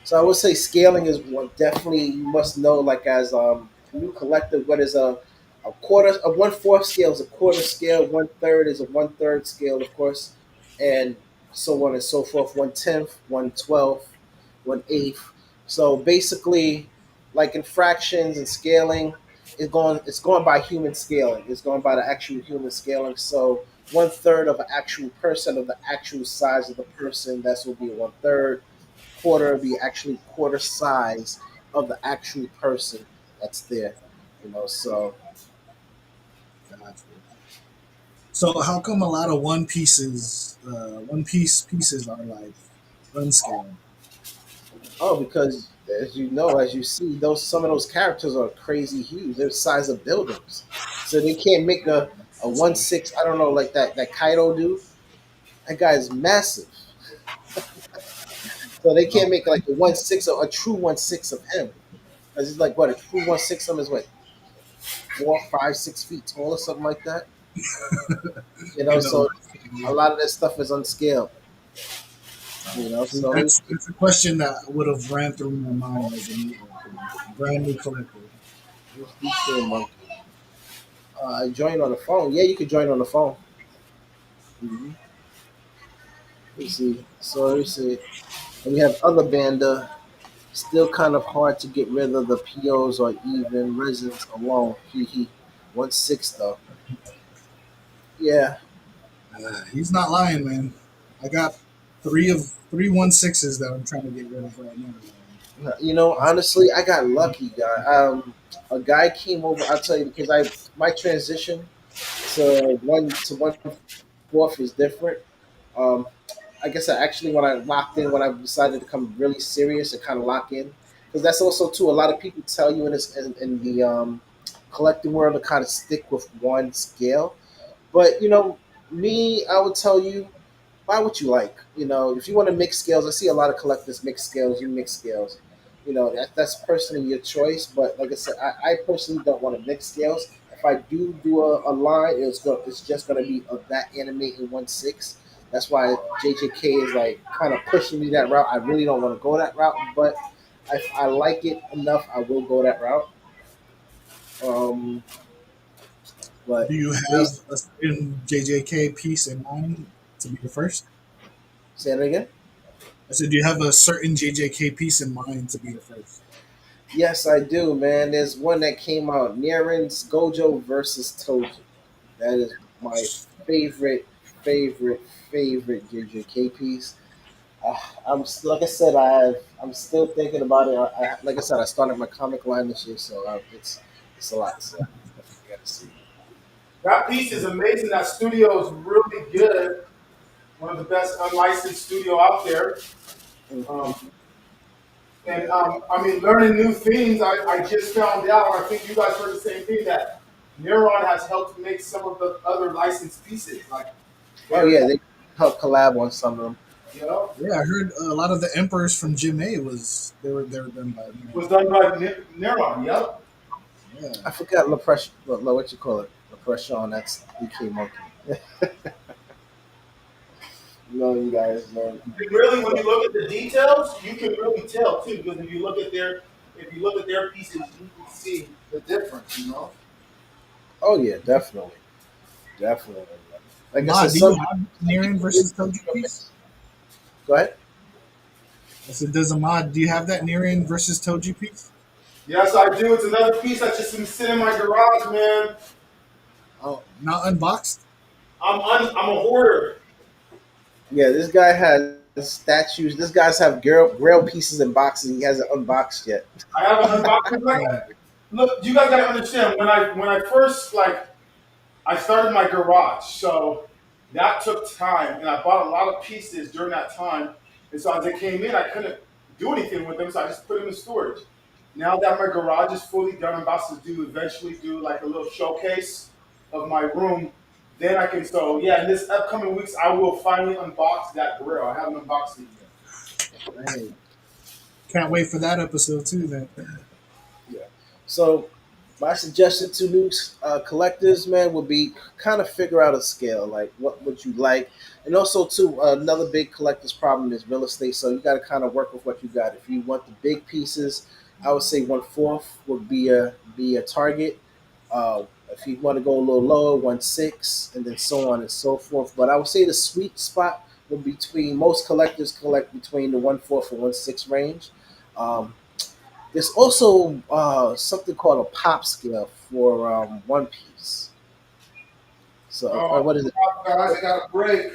Speaker 2: So I would say scaling is what definitely you must know. Like as a new collector, what is a quarter, a 1/4 scale is a quarter scale, 1/3 is a 1/3 scale, of course, and so on and so forth. 1/10, 1/12, 1/8. So basically, like in fractions and scaling, it's going by human scaling. It's going by the actual human scaling. So 1/3 of an actual person of the actual size of the person, that's will be 1/3. Quarter of the actually quarter size of the actual person that's there. So
Speaker 3: gotcha. So how come a lot of one piece pieces are like unscaled?
Speaker 2: because as you see, those some of those characters are crazy huge. They're the size of buildings, so they can't make a
Speaker 3: So
Speaker 2: 1/6. I don't know, like that Kaido dude. That guy is massive, so they can't
Speaker 3: no,
Speaker 2: make like a 1/6 or a true 1/6 of him. Because he's like what, a true 1/6 of him is what, 4, 5, 6 feet tall or something like that.
Speaker 3: you know,
Speaker 2: So a lot of that stuff is unscaled. So
Speaker 3: that's a question that would have ran through my mind as a brand new collector.
Speaker 2: who's DJ Monkey? Join on the phone. Yeah, you could join on the phone. Mm-hmm. You see, so you see, and we have other banda. Still kind of hard to get rid of the POs or even resins alone. He 1/6 though. Yeah,
Speaker 3: He's not lying, man. I got three 1/6s that I'm trying to get rid of right now.
Speaker 2: honestly, I got lucky, guy. A guy came over. I'll tell you because my transition to 1/4 is different. Um, I guess I actually when I locked in, when I decided to come really serious and kind of lock in, because that's also too. A lot of people tell you in the collecting world to kind of stick with one scale, but me, I would tell you buy what you like. If you want to mix scales, I see a lot of collectors mix scales. You mix scales. That's personally your choice. But like I said, I personally don't want to mix scales. If I do a line, it's just gonna be of that anime in 1/6. That's why JJK is like kind of pushing me that route. I really don't want to go that route, but if I like it enough, I will go that route. Um,
Speaker 3: Do
Speaker 2: but
Speaker 3: you have
Speaker 2: based,
Speaker 3: a certain JJK piece in mind to be the first?
Speaker 2: say it again.
Speaker 3: I said, do you have a certain JJK piece in mind to be the first?
Speaker 2: Yes, I do, man. There's one that came out, Niren's Gojo versus Toji. That is my favorite, favorite, favorite JJK piece. Like I said, I'm still thinking about it. Like I said, I started my comic line this year, so it's a lot. So I gotta see.
Speaker 1: That piece is amazing. That studio is really good. One of the best unlicensed studio out there.
Speaker 2: Mhm.
Speaker 1: Um, and I mean, learning new things. I just found out. I think you guys heard the same thing that Neuron has helped make some of the other licensed pieces. Like
Speaker 2: Oh
Speaker 1: they're,
Speaker 2: yeah, they help collab on some of them.
Speaker 1: you know,
Speaker 3: Yeah, I heard a lot of the emperors from Jim A was they were done by
Speaker 1: was
Speaker 3: Neuron.
Speaker 1: done by Neuron. Yep.
Speaker 3: Yeah,
Speaker 2: I forgot what you call it, Lepression. That's DK Monkey. You know, you guys know.
Speaker 1: And really, when you look at the details, you can really tell too. Because if you look at their pieces, you can see the difference. You know.
Speaker 2: Oh yeah, definitely, definitely. Like I
Speaker 3: Ma,
Speaker 2: said,
Speaker 3: do you
Speaker 2: some
Speaker 3: have
Speaker 2: some
Speaker 3: Nirin
Speaker 2: people really
Speaker 3: versus
Speaker 2: do
Speaker 3: Toji
Speaker 2: a
Speaker 3: piece?
Speaker 2: mix. Go ahead.
Speaker 3: I said, does Ahmad, do you have that Nirin versus Toji piece?
Speaker 1: Yes, I do. It's another piece that's just been sitting in my garage, man.
Speaker 3: Oh, not unboxed?
Speaker 1: I'm a hoarder.
Speaker 2: Yeah, this guy has statues. This guy's have grail pieces in boxes. He hasn't unboxed yet.
Speaker 1: I haven't unboxed it. Like,
Speaker 3: Yeah,
Speaker 1: look, you guys gotta understand. When I first I started my garage, so that took time, and I bought a lot of pieces during that time. And so as they came in, I couldn't do anything with them, so I just put them in storage. Now that my garage is fully done, I'm about to do eventually do like a little showcase of my room. Then I can. So yeah, in this upcoming weeks, I will finally unbox that grill. I haven't unboxed it yet.
Speaker 3: right. Can't wait for that episode too. Then.
Speaker 2: Yeah. So my suggestion to new collectors, man, would be kind of figure out a scale, like what would you like, and also too another big collector's problem is real estate. So you got to kind of work with what you got. If you want the big pieces, I would say 1/4 would be a target. If you want to go a little lower, 1/6, and then so on and so forth. But I would say the sweet spot would be between most collectors collect between the 1/4 and 1/6 range. Um, there's also something called a pop scale for One Piece. So,
Speaker 1: Oh,
Speaker 2: what is it?
Speaker 1: guys, I got a break.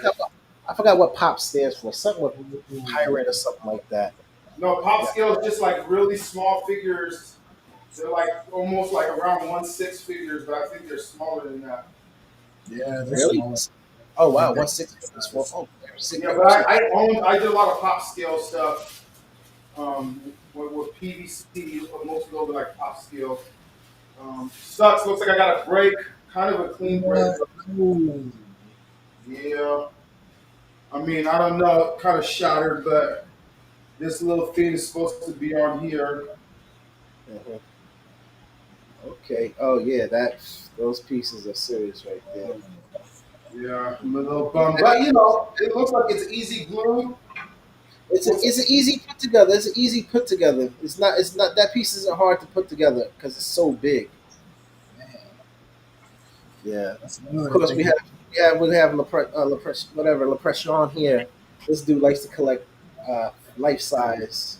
Speaker 2: I forgot what pop stands for. Something with pirate or something like that.
Speaker 1: No, pop
Speaker 2: Yeah.
Speaker 1: scale is just like really small figures. They're like almost like around 1/6 figures, but I think they're smaller than that.
Speaker 3: Yeah, they're
Speaker 2: Really?
Speaker 3: smaller.
Speaker 2: Oh
Speaker 3: Like
Speaker 2: wow,
Speaker 3: that
Speaker 2: 1/6 is for
Speaker 3: size.
Speaker 2: oh six.
Speaker 1: Yeah, but I did a lot of pop scale stuff. With PVC, most of those are like pop scale. Sucks. Looks like I got a break. Kind of a clean break.
Speaker 3: What? Ooh.
Speaker 1: Yeah. I mean, I don't know. Kind of shattered, but this little thing is supposed to be on here.
Speaker 2: Mhm. Okay. Oh yeah, that those pieces are serious right there.
Speaker 1: Yeah, I'm a little bummed, but you know, it looks like it's easy glue.
Speaker 2: It's an easy put together. It's an easy put together. It's not that piece isn't hard to put together because it's so big.
Speaker 3: Man,
Speaker 2: Yeah.
Speaker 3: that's
Speaker 2: Of
Speaker 3: another
Speaker 2: course, we
Speaker 3: thing.
Speaker 2: have Leprechaun here. This dude likes to collect life size.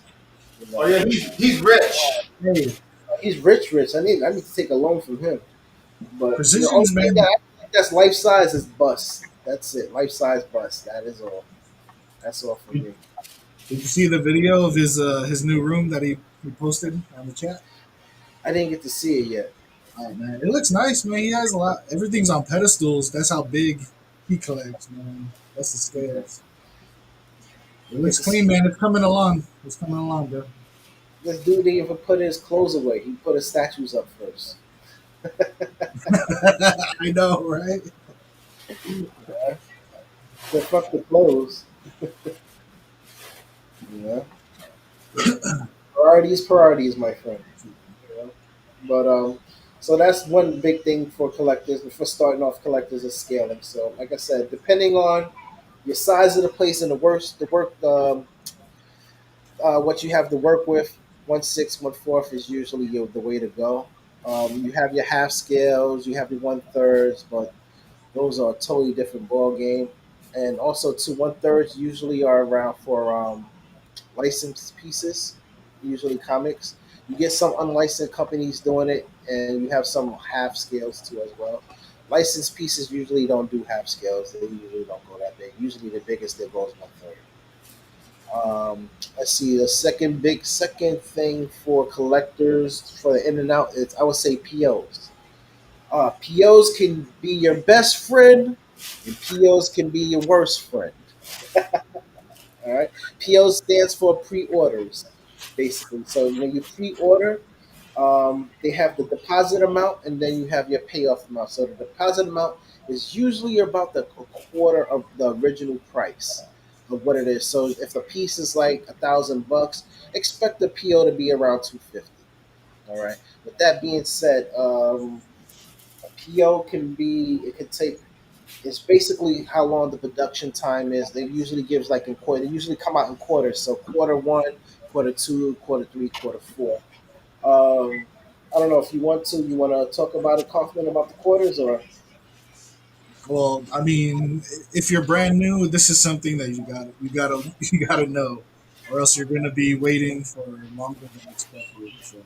Speaker 2: You
Speaker 1: Oh
Speaker 2: know,
Speaker 1: yeah, he's rich.
Speaker 3: Hey,
Speaker 2: he's rich. I need to take a loan from him. But the only
Speaker 3: precisions,
Speaker 2: thing that
Speaker 3: man.
Speaker 2: I think that's life size is bust. That's it. Life size bust. That is all. That's all for
Speaker 3: Did
Speaker 2: me.
Speaker 3: you see the video of his new room that he posted on the chat?
Speaker 2: I didn't get to see it yet.
Speaker 3: Oh man, it looks nice, man. He has a lot. Everything's on pedestals. That's how big he collects, man. That's the scales. It
Speaker 2: Get
Speaker 3: looks
Speaker 2: to see.
Speaker 3: clean, man. It's coming along. It's coming along, bro.
Speaker 2: This dude didn't even put his clothes away. He put his statues up first.
Speaker 3: I know, right?
Speaker 2: The fuck the clothes. You know, priorities, my friend. You know? But so that's one big thing for collectors. Before starting off, collectors is scaling. So, like I said, depending on your size of the place and what you have to work with, 1/6, 1/4 is usually the way to go. You have your half scales, you have your 1/3, but those are a totally different ball game. And also, 1/3 usually are around for licensed pieces, usually comics. You get some unlicensed companies doing it, and you have some half scales too as well. Licensed pieces usually don't do half scales; they usually don't go that big. Usually, the biggest that goes 1/3. I see the second thing for collectors for the in and out is I would say POs. POs can be your best friend, and POs can be your worst friend. All right. PO stands for pre-orders, basically. So when you pre-order, they have the deposit amount, and then you have your payoff amount. So the deposit amount is usually about a quarter of the original price of what it is. So if the piece is like $1,000, expect the PO to be around 250. All right. With that being said, a PO can be, it can take, it's basically how long the production time is. They usually gives like in quarter. They usually come out in quarters. So quarter one, quarter two, quarter three, quarter four. I don't know if you want to. You want to talk about it, Kaufman, about the quarters, or
Speaker 3: Well, I mean, if you're brand new, this is something that you gotta you gotta know, or else you're gonna be waiting for longer than expected. So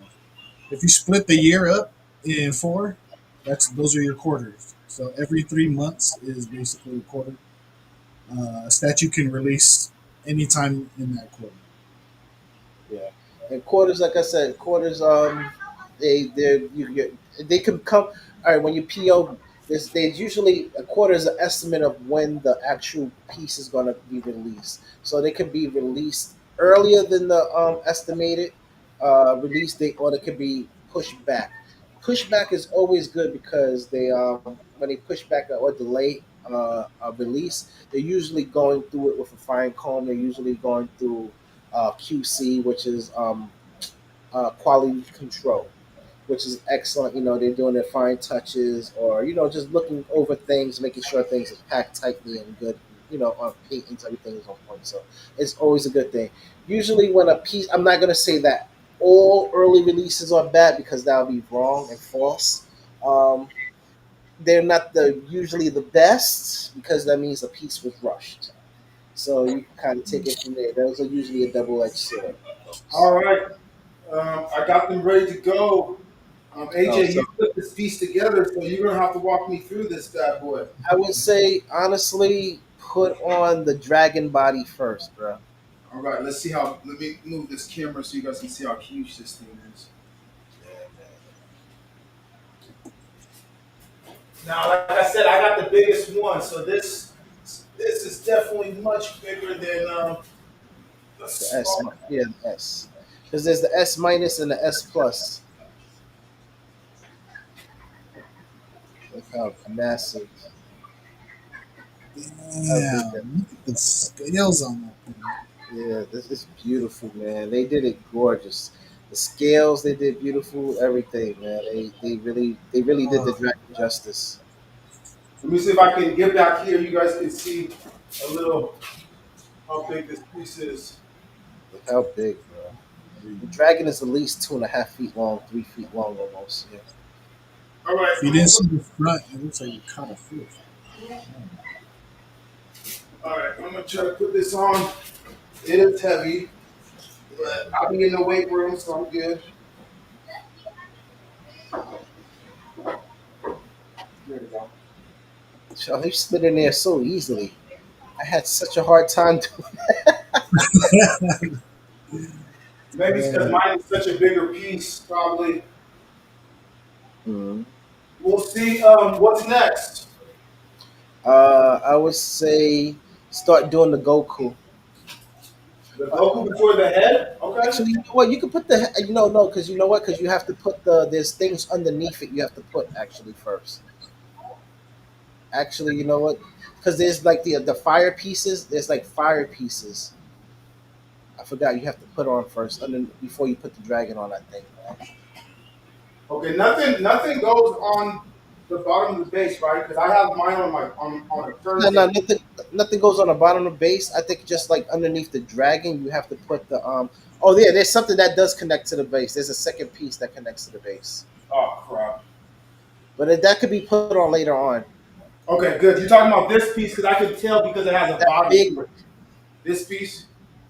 Speaker 3: if you split the year up in four, those are your quarters. So every 3 months is basically a quarter. That you can release anytime in that quarter.
Speaker 2: yeah? And quarters, like I said, quarters. They can come. All right, when you PO, there's usually a quarter is an estimate of when the actual piece is going to be released. So they can be released earlier than the estimated release date, or they can be pushed back. Pushback is always good because they when they push back or delay a release, they're usually going through it with a fine comb. They're usually going through QC, which is quality control, which is excellent. You know, they're doing their fine touches, or just looking over things, making sure things are packed tightly and good. On paintings, everything is on point. So it's always a good thing. Usually, when a piece, I'm not gonna say that all early releases are bad because that would be wrong and false. Um, they're not the usually the best because that means the piece was rushed. So you can kind of take it from there. Those are usually a double-edged sword.
Speaker 1: All
Speaker 2: Those.
Speaker 1: right. I got them ready to go.
Speaker 2: Oh,
Speaker 1: AJ,
Speaker 2: so
Speaker 1: you put this piece together, so you're gonna have to walk me through this bad boy.
Speaker 2: I would say honestly, put on the dragon body first, bro.
Speaker 1: All right, let's see how. Let me move this camera so you guys can see how huge this thing is. Now, like I said, I got the biggest one, so this is definitely much bigger than the
Speaker 2: The S,
Speaker 1: small.
Speaker 2: yeah, the S, because there's the S minus and the S plus. Look how massive, how big that.
Speaker 3: Damn, look at the scales on that thing.
Speaker 2: Yeah, this is beautiful, man. They did it gorgeous. The scales they did beautiful. Everything, man. They really did the
Speaker 3: Uh,
Speaker 2: dragon justice.
Speaker 1: Let me see if I can get back here. You guys can see a little how big this piece is.
Speaker 2: Look how big, bro. The dragon is at least 2.5 feet long, 3 feet long almost. Yeah.
Speaker 1: All right,
Speaker 3: if you didn't see the front, it looks like you caught a fish.
Speaker 1: I'm gonna try to put this on. It is heavy, but I'll be in the weight room, so I'm good. There we go.
Speaker 2: So he slid in there so easily. I had such a hard time doing.
Speaker 1: Maybe it's because
Speaker 3: Yeah.
Speaker 1: mine is such a bigger piece. Probably.
Speaker 2: Mhm.
Speaker 1: We'll see. What's next?
Speaker 2: I would say start doing the Goku.
Speaker 1: The Goku before the head. Okay.
Speaker 2: Actually, you know what? You can put the no, because you know what? Because you have to put there's things underneath it. You have to put actually first. Actually, you know what? Because there's like the fire pieces. There's like fire pieces. I forgot you have to put on first, under before you put the dragon on. I think.
Speaker 1: Okay. Nothing goes on the bottom of the base, right? Because I have mine on my on a
Speaker 2: No, no,
Speaker 1: turntable.
Speaker 2: nothing goes on the bottom of the base. I think just like underneath the dragon, you have to put the. Oh yeah, there's something that does connect to the base. There's a second piece that connects to the base,
Speaker 1: Oh crap.
Speaker 2: but that could be put on later on.
Speaker 1: Okay, good. You're talking about this piece because I can tell because it has a
Speaker 2: That
Speaker 1: bottom
Speaker 2: big,
Speaker 1: to it. This piece.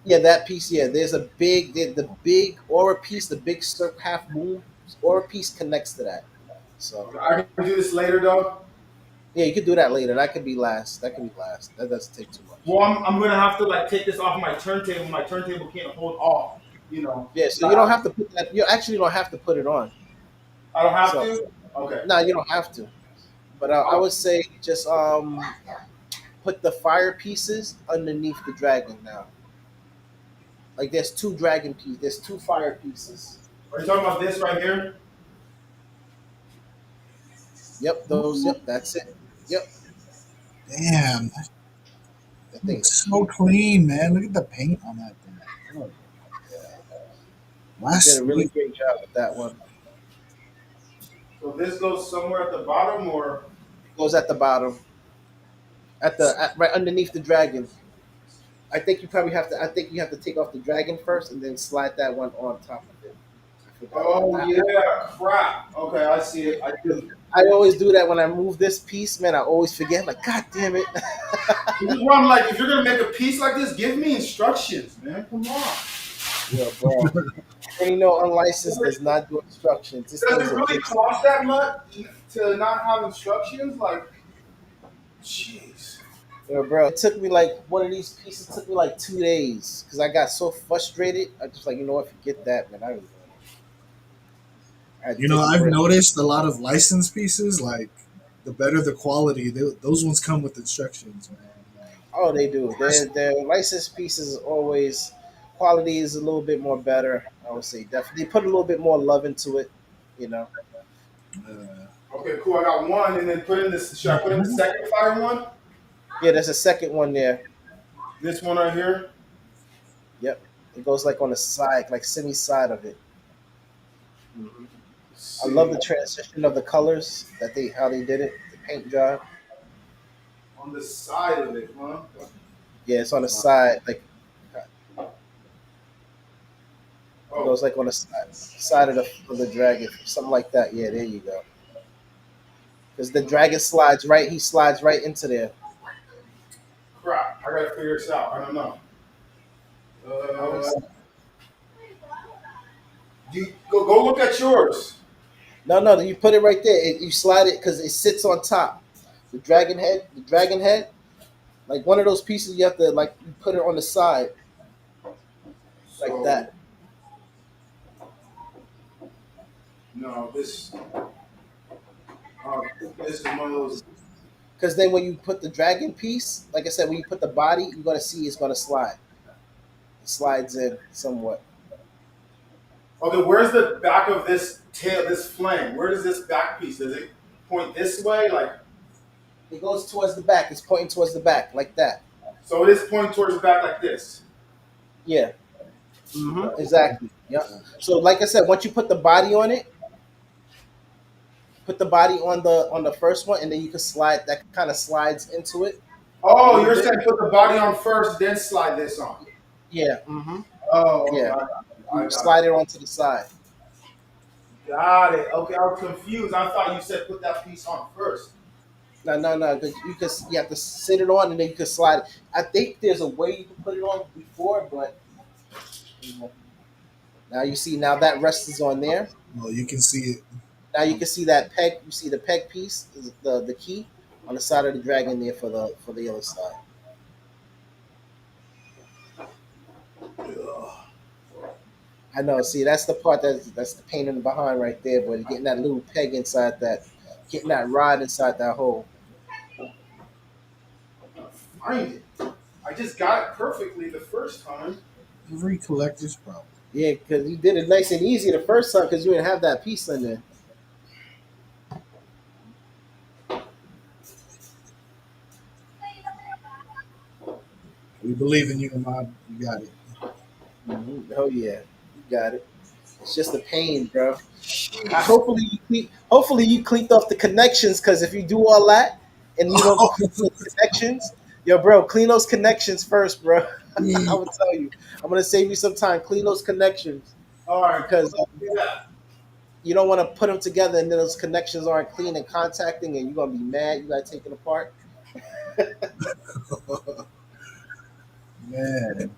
Speaker 2: yeah, that piece. Yeah, there's a big, the big aura piece, the big circle half moon aura piece connects to that. So
Speaker 1: Okay, I can do this later though.
Speaker 2: yeah, you could do that later. That could be last. That could be last. That doesn't take too much.
Speaker 1: Well, I'm gonna have to like take this off my turntable. My turntable can't hold off. You know.
Speaker 2: Yeah, so you don't have to put that. You actually don't have to put it on.
Speaker 1: I don't have
Speaker 2: So
Speaker 1: to. Okay.
Speaker 2: No, you don't have to. But I
Speaker 1: Oh,
Speaker 2: would say just put the fire pieces underneath the dragon now. Like there's two dragon pieces. There's two fire pieces.
Speaker 1: are you talking about this right here?
Speaker 2: Yep, those. Yep, that's it. Yep,
Speaker 3: Damn, that
Speaker 2: that thing.
Speaker 3: looks so clean, man. Look at the paint on that thing. Oh,
Speaker 2: They did
Speaker 3: last
Speaker 2: a really
Speaker 3: sweet.
Speaker 2: great job with that one.
Speaker 1: So this goes somewhere at the bottom, or
Speaker 2: Goes at the bottom, right underneath the dragon. I think you probably have to. I think you have to take off the dragon first, and then slide that one on top of it. I forgot about
Speaker 1: oh
Speaker 2: that.
Speaker 1: yeah, crap. Okay, I see it. I do.
Speaker 2: I always do that when I move this piece, man. I always forget. Like, God damn it!
Speaker 1: This is why I'm like, if you're gonna make a piece like this, give me instructions, man. Come on.
Speaker 2: Yeah, bro. Any no unlicensed does not do instructions. This
Speaker 1: Does
Speaker 2: thing's
Speaker 1: it
Speaker 2: a
Speaker 1: really
Speaker 2: jigsaw.
Speaker 1: cost that much to not have instructions? Like, jeez.
Speaker 2: Yeah, bro. It took me like one of these pieces took me like 2 days because I got so frustrated. I just like, you know what? Forget that, man. I had
Speaker 3: You
Speaker 2: to
Speaker 3: know,
Speaker 2: take a
Speaker 3: I've
Speaker 2: break.
Speaker 3: noticed a lot of licensed pieces. Like the better the quality, those ones come with instructions, man.
Speaker 2: Oh, they do. Their licensed pieces always quality is a little bit more better. I would say definitely. They put a little bit more love into it. You know.
Speaker 3: Uh,
Speaker 1: Okay, cool. I got one, and then put in this. Should I put in the second fire one?
Speaker 2: Yeah, there's a second one there.
Speaker 1: This one right here.
Speaker 2: Yep. It goes like on the side, like semi side of it. hmm
Speaker 1: Let's
Speaker 2: I love
Speaker 1: see.
Speaker 2: the transition of the colors that they how they did it. The paint job.
Speaker 1: On the side of it, huh?
Speaker 2: Yeah, it's on the side, like it
Speaker 1: Oh,
Speaker 2: goes like on the side of the dragon, something like that. Yeah, there you go. Because the dragon slides right, he slides right into there.
Speaker 1: crap. I gotta figure this out. I don't know.
Speaker 2: I would say,
Speaker 1: Go look at yours.
Speaker 2: no, you put it right there. You slide it because it sits on top. The dragon head, like one of those pieces. You have to like you put it on the side like
Speaker 1: So
Speaker 2: that.
Speaker 1: no, this is one of those.
Speaker 2: Because then when you put the dragon piece, like I said, when you put the body, you're gonna see it's gonna slide. It slides in somewhat.
Speaker 1: Okay, where's the back of this tail? This flame. Where does this back piece? Does it point this way? Like
Speaker 2: It goes towards the back. It's pointing towards the back like that.
Speaker 1: so? It is pointing towards the back like this.
Speaker 2: Yeah.
Speaker 1: Okay.
Speaker 2: Exactly. Yep. So like I said, once you put the body on it, put the body on the first one, and then you can slide. That kind of slides into it a
Speaker 1: Oh,
Speaker 2: little
Speaker 1: you're
Speaker 2: bit.
Speaker 1: saying put the body on first, then slide this on.
Speaker 2: Yeah.
Speaker 1: Oh, okay.
Speaker 2: Yeah.
Speaker 1: I
Speaker 2: You
Speaker 1: got it.
Speaker 2: slide it onto the side.
Speaker 1: Got it. Okay, I was confused. I thought you said put that piece on first.
Speaker 2: No. 'Cause you have to sit it on, and then you can slide it. I think there's a way you can put it on before, but you know, now you see now that rest is on there.
Speaker 3: well, you can see it.
Speaker 2: Now you can see that peg. You see the peg piece, the key on the side of the dragon there for the other side. I know. See, that's the part that's the pain in the behind right there. But getting that little peg inside that, getting that rod inside that hole.
Speaker 1: Find it. I just got it perfectly the first time.
Speaker 3: Every collector's problem.
Speaker 2: Yeah, because you did it nice and easy the first time because you didn't have that piece in there.
Speaker 3: We believe in you, Ahmad. You got it.
Speaker 2: Oh yeah, you got it. It's just a pain, bro.
Speaker 1: Jeez.
Speaker 2: Hopefully you cleaned off the connections because if you do all that and you don't clean those connections, yo, bro, clean those connections first, bro. I would tell you, I'm gonna save you some time. Clean those connections
Speaker 1: All right, cool.
Speaker 2: because
Speaker 1: Do that.
Speaker 2: you don't want to put them together and then those connections aren't clean and contacting, and you're gonna be mad. You gotta take it apart.
Speaker 3: Man,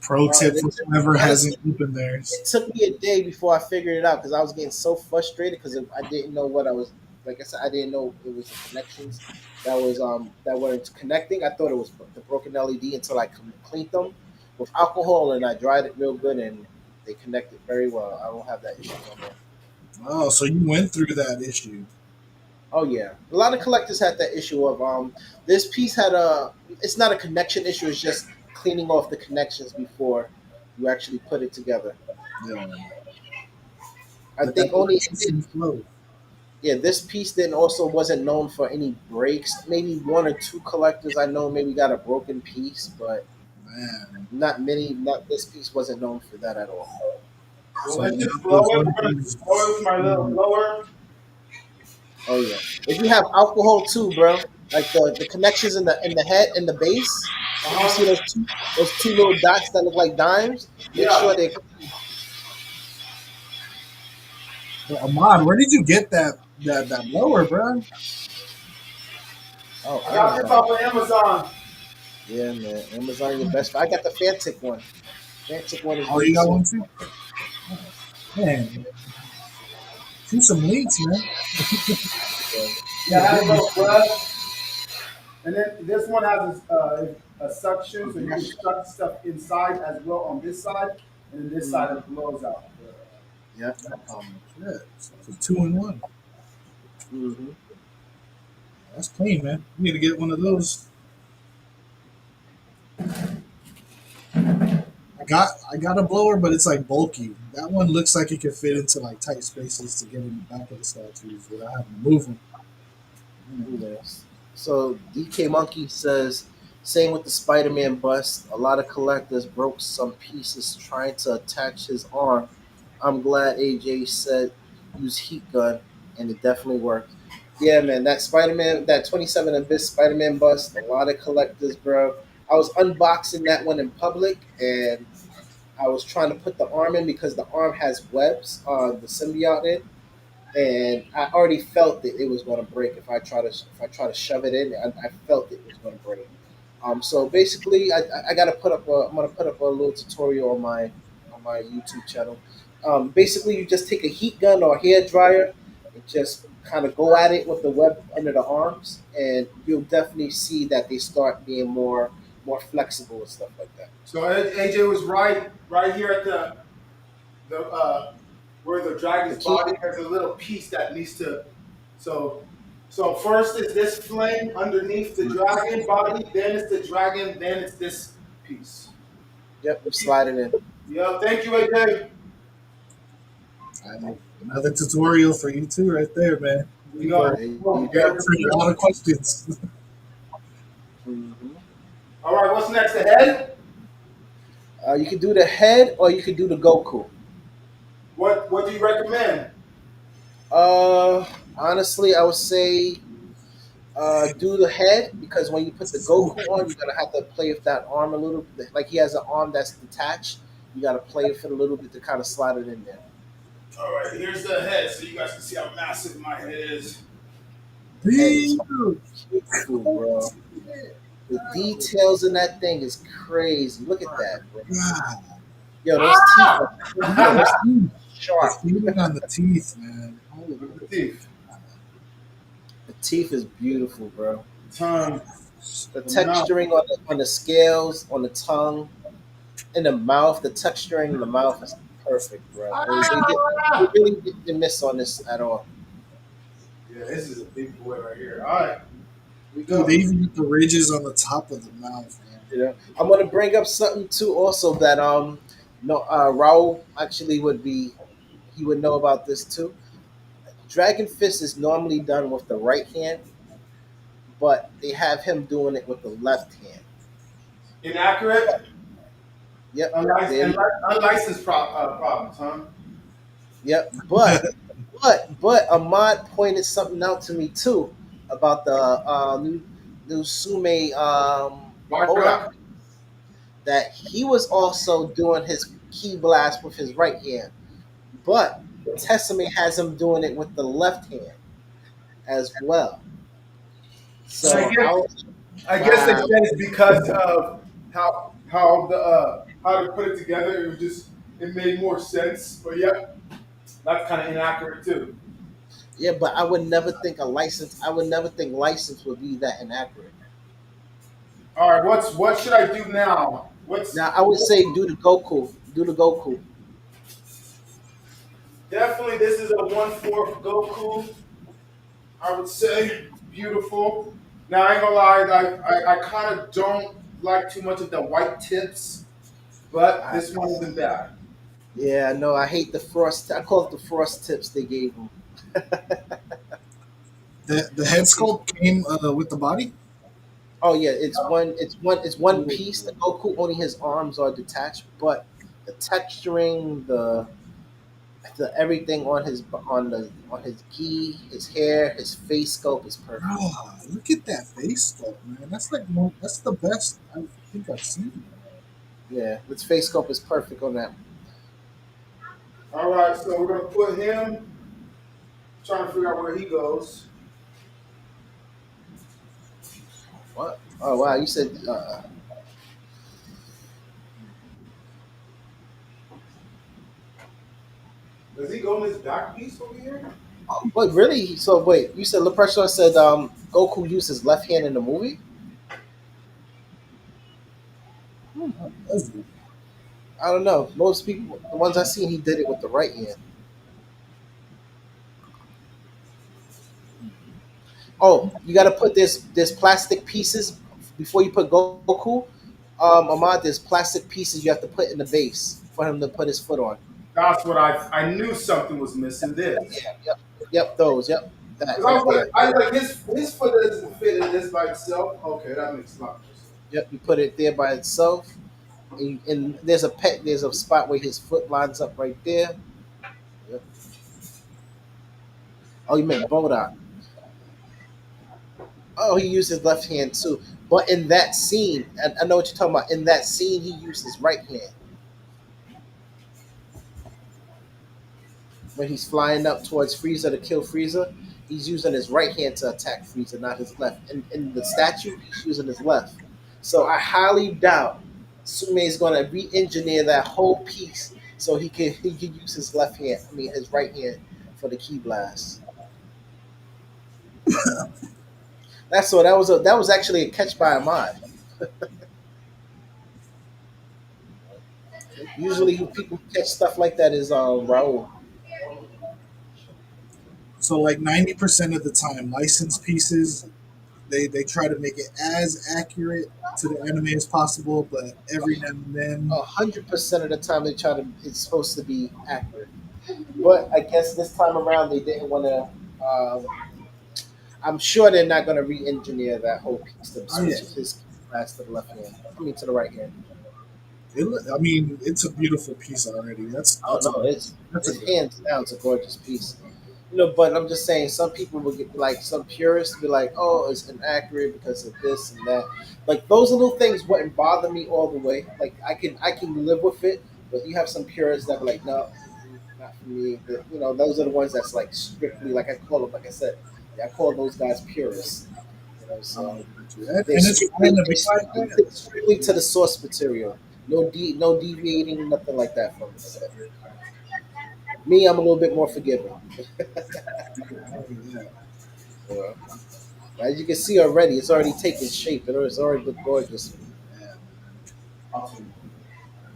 Speaker 3: pro tip
Speaker 2: It
Speaker 3: for
Speaker 2: took,
Speaker 3: whoever
Speaker 2: honestly,
Speaker 3: hasn't opened theirs.
Speaker 2: it took me a day before I figured it out because I was getting so frustrated because I didn't know what I was. Like I said, I didn't know it was the connections that weren't connecting. I thought it was the broken LED until I cleaned them with alcohol and I dried it real good and they connected very well. I don't have that issue no more.
Speaker 3: Oh, so you went through that issue.
Speaker 2: Oh yeah, a lot of collectors had that issue of this piece had a. It's not a connection issue. It's just cleaning off the connections before you actually put it together.
Speaker 3: Yeah.
Speaker 2: I
Speaker 3: But that
Speaker 2: think only it did.
Speaker 3: electricity flow.
Speaker 2: Yeah, this piece then also wasn't known for any breaks. Maybe one or two collectors I know maybe got a broken piece, but
Speaker 3: Man.
Speaker 2: not many. Not this piece wasn't known for that at all.
Speaker 1: Well,
Speaker 3: So
Speaker 1: let's
Speaker 3: that
Speaker 1: just blow
Speaker 3: was
Speaker 1: it.
Speaker 3: one of
Speaker 1: We're gonna
Speaker 3: those.
Speaker 1: blow it with my little blower.
Speaker 2: Oh yeah. If you have alcohol too, bro, like the connections in the head and the base, if you see
Speaker 1: Uh-huh.
Speaker 2: those two little dots that look like dimes, make
Speaker 1: Yeah.
Speaker 2: sure they.
Speaker 3: But Ahmad, where did you get that blower, bro?
Speaker 2: Oh,
Speaker 1: I got this
Speaker 2: Amazon.
Speaker 1: off of Amazon.
Speaker 2: Yeah, man. Amazon your best. I got the Fantic one. Fantic one is
Speaker 3: Oh,
Speaker 2: good
Speaker 3: you got
Speaker 2: too.
Speaker 3: one too? Man, shoot some links, man.
Speaker 2: So,
Speaker 3: I'm
Speaker 1: Yeah,
Speaker 3: gonna
Speaker 1: I
Speaker 3: get
Speaker 1: have
Speaker 3: you.
Speaker 1: a brush. And then this one has a suction, so you can shut stuff inside as well on this side, and then this side
Speaker 2: mhm.
Speaker 1: it blows out.
Speaker 2: Yeah.
Speaker 3: Shit. So it's a 2-in-1.
Speaker 2: Hmm.
Speaker 3: That's clean, man. You need to get one of those. I got a blower, but it's like bulky. That one looks like it could fit into like tight spaces to get in the back of the statues without having to move them.
Speaker 2: Yes. So DK Monkey says, same with the Spider-Man bust. A lot of collectors broke some pieces trying to attach his arm. I'm glad AJ said use heat gun, and it definitely worked. Yeah, man, that Spider-Man, that 27 Abyss Spider-Man bust. A lot of collectors, bro. I was unboxing that one in public, and I was trying to put the arm in because the arm has webs, the symbiote in, and I already felt that it was going to break if I try to shove it in. I felt it was going to break. So basically, I got to put up. I'm going to put up a little tutorial on my YouTube channel. Basically, you just take a heat gun or hair dryer and just kind of go at it with the web under the arms, and you'll definitely see that they start being more flexible and stuff like that.
Speaker 1: So AJ was right here at the where the
Speaker 2: The
Speaker 1: dragon's
Speaker 2: key,
Speaker 1: body. There's a little piece that needs to. So so first is this flame underneath the dragon body, then it's the dragon, then it's this piece.
Speaker 2: yep, you slide it in.
Speaker 1: Yeah, thank you, AJ.
Speaker 3: Another tutorial for you too, right there, man.
Speaker 1: You know,
Speaker 3: People
Speaker 2: There you
Speaker 3: are
Speaker 2: go.
Speaker 3: answering a lot of questions.
Speaker 2: Hmm.
Speaker 1: all right, what's next? The head?
Speaker 2: You could do the head or you could do the Goku.
Speaker 1: What do you recommend?
Speaker 2: Honestly, I would say do the head because when you put the Goku on, you're gonna have to play with that arm a little bit. Like he has an arm that's detached. You gotta play with it a little bit to kind of slide it in there.
Speaker 1: All right, here's the head, so you guys can see how massive my head is.
Speaker 2: Head is
Speaker 3: Damn.
Speaker 2: beautiful, bro. The details in that thing is crazy. Look at that, bro.
Speaker 3: God.
Speaker 2: Yo, those teeth are yo,
Speaker 3: The
Speaker 2: those teeth
Speaker 3: teeth.
Speaker 2: are
Speaker 3: The
Speaker 2: sharp.
Speaker 3: feeling on the teeth, man. Holy
Speaker 1: Look at the teeth,
Speaker 2: The teeth is beautiful, bro.
Speaker 1: tongue,
Speaker 2: The
Speaker 1: the mouth.
Speaker 2: texturing on the scales, on the tongue, in the mouth, the texturing in the mouth is perfect, bro. They
Speaker 1: Ah!
Speaker 2: really didn't miss on this at all.
Speaker 1: Yeah, this is a big boy right here. All right, here we
Speaker 3: dude, they
Speaker 1: go.
Speaker 3: even get the ridges on the top of the mouth, man.
Speaker 2: You know, I'm gonna bring up something too, also that no, Raul actually would be he would know about this too. Dragon Fist is normally done with the right hand, but they have him doing it with the left hand.
Speaker 1: Inaccurate,
Speaker 2: Yep,
Speaker 1: unlicensed,
Speaker 2: they
Speaker 1: unlicensed problems, huh?
Speaker 2: yep, but Ahmad pointed something out to me too about the new Sume Modoc,
Speaker 1: Bardock.
Speaker 2: that he was also doing his key blast with his right hand, but Tessame has him doing it with the left hand as well.
Speaker 1: And
Speaker 2: So how
Speaker 1: I guess they
Speaker 2: wow,
Speaker 1: said it's because of how to put it together. It was just it made more sense. But yeah, that's kind of inaccurate too.
Speaker 2: yeah, but I would never think a license. I would never think license would be that inaccurate.
Speaker 1: All right, what should I do now?
Speaker 2: Now I would say do the Goku, do the Goku.
Speaker 1: Definitely, this is a 1/4 Goku. I would say beautiful. Now I ain't gonna lie, I kind of don't like too much of the white tips, but
Speaker 2: I,
Speaker 1: this one isn't bad.
Speaker 2: yeah, no, I hate the frost. I call it the frost tips they gave him.
Speaker 3: The head sculpt came with the body.
Speaker 2: Oh yeah, it's one
Speaker 3: Ooh.
Speaker 2: piece. The Goku only his arms are detached, but the texturing, the everything on his gi, his hair, his face sculpt is perfect.
Speaker 3: Ah, look at that face sculpt, man. That's like one. That's the best I think I've seen.
Speaker 2: Yeah, his face sculpt is perfect on that.
Speaker 1: All right, so we're gonna put him. Trying to figure out where he goes.
Speaker 2: What? Oh wow, you said.
Speaker 1: Does he go in his back piece over here?
Speaker 2: Wait, really? So wait, you said Leprechaun said Goku used his left hand in the movie? Hmm.
Speaker 3: Does it?
Speaker 2: I don't know. Most people, the ones I seen, he did it with the right hand. Oh, you got to put this plastic pieces before you put Goku. Ahmad, there's plastic pieces you have to put in the base for him to put his foot on.
Speaker 1: That's what I knew something was missing. This.
Speaker 2: Yeah, yep, yep, those, yep, that
Speaker 1: Because I
Speaker 2: right
Speaker 1: was like,
Speaker 2: there.
Speaker 1: his foot doesn't fit in this by itself. Okay, that makes a lot more sense.
Speaker 2: Yep, you put it there by itself, and there's a spot where his foot lines up right there. Yep. Oh, you meant Boda. Oh, he used his left hand too. But in that scene, I know what you're talking about. In that scene, he used his right hand when he's flying up towards Frieza to kill Frieza. He's using his right hand to attack Frieza, not his left. In the statue, he's using his left. So I highly doubt Sume is going to re-engineer that whole piece so he can use his left hand. I mean his right hand for the key blast. That's what that was actually a catch by Ahmad. Usually, who people catch stuff like that is Raul.
Speaker 3: So like 90% of the time, licensed pieces they try to make it as accurate to the anime as possible, but every now and then,
Speaker 2: 100% of the time they try to it's supposed to be accurate, but I guess this time around they didn't want to. I'm sure they're not going to re-engineer that whole piece to
Speaker 3: oh yeah,
Speaker 2: switch his blast to the left hand. I mean to the right hand.
Speaker 3: I mean it's a beautiful piece already.
Speaker 2: Oh no,
Speaker 3: That's a
Speaker 2: it's
Speaker 3: good.
Speaker 2: hands down it's a gorgeous piece. But I'm just saying some people will get like some purists be like, oh, it's inaccurate because of this and that. Like those little things wouldn't bother me all the way. Like I can live with it, but you have some purists that be like, no, not for me. Those are the ones that's like strictly like I call them. Like I said, I call those guys purists. So they
Speaker 3: And it's fine to
Speaker 2: they
Speaker 3: be
Speaker 2: stick
Speaker 3: like that.
Speaker 2: strictly to the source material. No deviating, nothing like that from it. Me, I'm a little bit more forgiving.
Speaker 3: Oh, yeah.
Speaker 2: You know? As you can see already, it's already taken shape. It's already looked gorgeous.
Speaker 3: Yeah.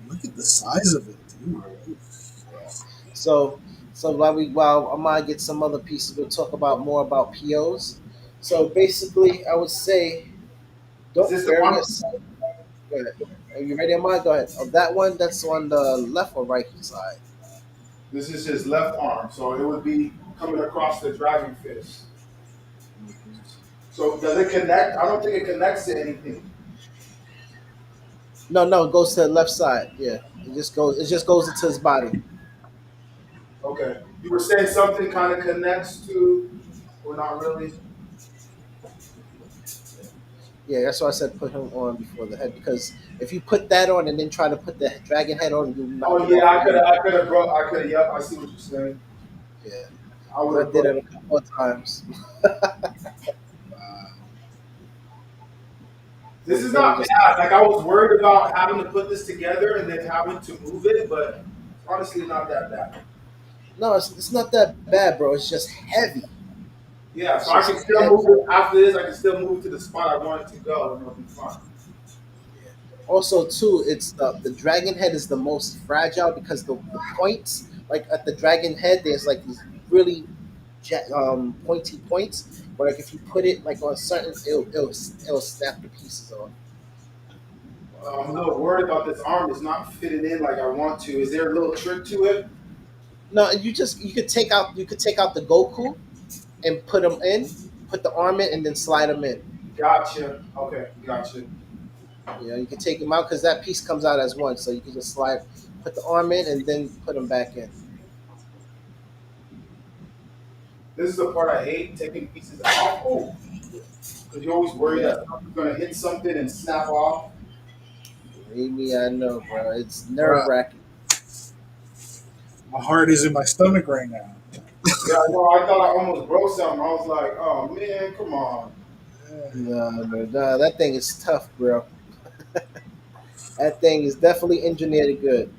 Speaker 3: Look at the size of it, dude.
Speaker 2: Yeah. So, while I might get some other pieces, we'll talk about more about POs. So basically, I would say
Speaker 1: Is
Speaker 2: don't
Speaker 1: this the
Speaker 2: bury
Speaker 1: one?
Speaker 2: yourself. Go ahead. Are you ready, Amad? Go ahead. Of that one, that's on the left or right side.
Speaker 1: This is his left arm, so it would be coming across the dragon fist. So does it connect? I don't think it connects to anything.
Speaker 2: No, no, it goes to the left side. Yeah, it just goes. It just goes into his body.
Speaker 1: Okay. You were saying something kind of connects to, or not really?
Speaker 2: Yeah, that's why I said put him on before the head because if you put that on and then try to put the dragon head on, you knock
Speaker 1: Oh
Speaker 2: him
Speaker 1: yeah,
Speaker 2: off again.
Speaker 1: I could have brought, I could have. Yep, I see what you're saying.
Speaker 2: Yeah,
Speaker 1: I would
Speaker 2: 'cause I
Speaker 1: have
Speaker 2: did
Speaker 1: brought.
Speaker 2: it a couple of times.
Speaker 1: This is
Speaker 2: Then he
Speaker 1: not
Speaker 2: just
Speaker 1: bad. Like I was worried about having to put this together and then having to move it, but it's honestly not that bad.
Speaker 2: no, it's not that bad, bro. It's just heavy.
Speaker 1: Yeah, so
Speaker 2: It's
Speaker 1: I
Speaker 2: just
Speaker 1: can still
Speaker 2: heavy.
Speaker 1: move it after this. I can still move it to the spot I want it to go, and it'll be fine.
Speaker 2: Also, too, it's the dragon head is the most fragile because the points like at the dragon head, there's like these really pointy points. Where like if you put it like on certain, it'll snap the pieces off.
Speaker 1: I'm a little worried about this arm. It's not fitting in like I want to. Is there a little trick to it?
Speaker 2: No, you could take out the Goku and put them in, put the arm in, and then slide them in.
Speaker 1: Gotcha. Okay, gotcha.
Speaker 2: You know, you can take them out because that piece comes out as one, so you can just slide, put the arm in, and then put them back in.
Speaker 1: This is the part I hate, taking pieces off. Oh, because you're always worried
Speaker 2: Yeah,
Speaker 1: that something's gonna hit something and snap off.
Speaker 2: believe me, I know, bro. It's nerve
Speaker 3: Bruh,
Speaker 2: wracking.
Speaker 3: my heart is in my stomach right now.
Speaker 1: Yeah, I know. I thought I almost broke something. I was like, oh man, come on.
Speaker 3: Yeah.
Speaker 2: No, that thing is tough, bro. That thing is definitely engineered good.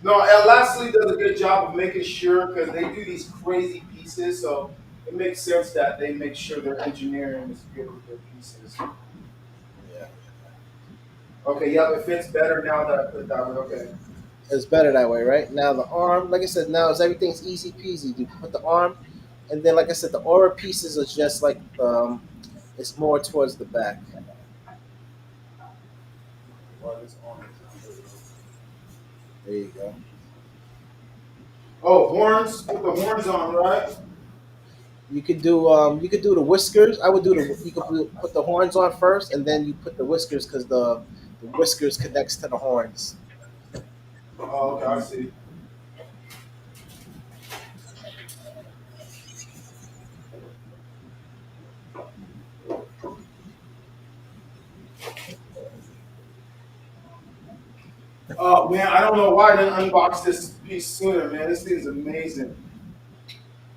Speaker 1: No, and lastly does a good job of making sure because they do these crazy pieces, so it makes sense that they make sure their engineering is good with their pieces.
Speaker 2: Yeah,
Speaker 1: Okay, yeah, it fits better now that I put it that way. Okay.
Speaker 2: it's better that way, right? Now the arm, like I said, now is everything's easy peasy. You put the arm, and then like I said, the aura pieces is just like it's more towards the back.
Speaker 1: Well, it's on.
Speaker 2: There you go.
Speaker 1: Oh, horns. Put the horns on, right?
Speaker 2: You could do the whiskers. I would do the you could put the horns on first, and then you put the whiskers because the whiskers connects to the horns.
Speaker 1: Oh, okay, I see. Oh man, I don't know why I didn't unbox this piece sooner, man. This thing is amazing.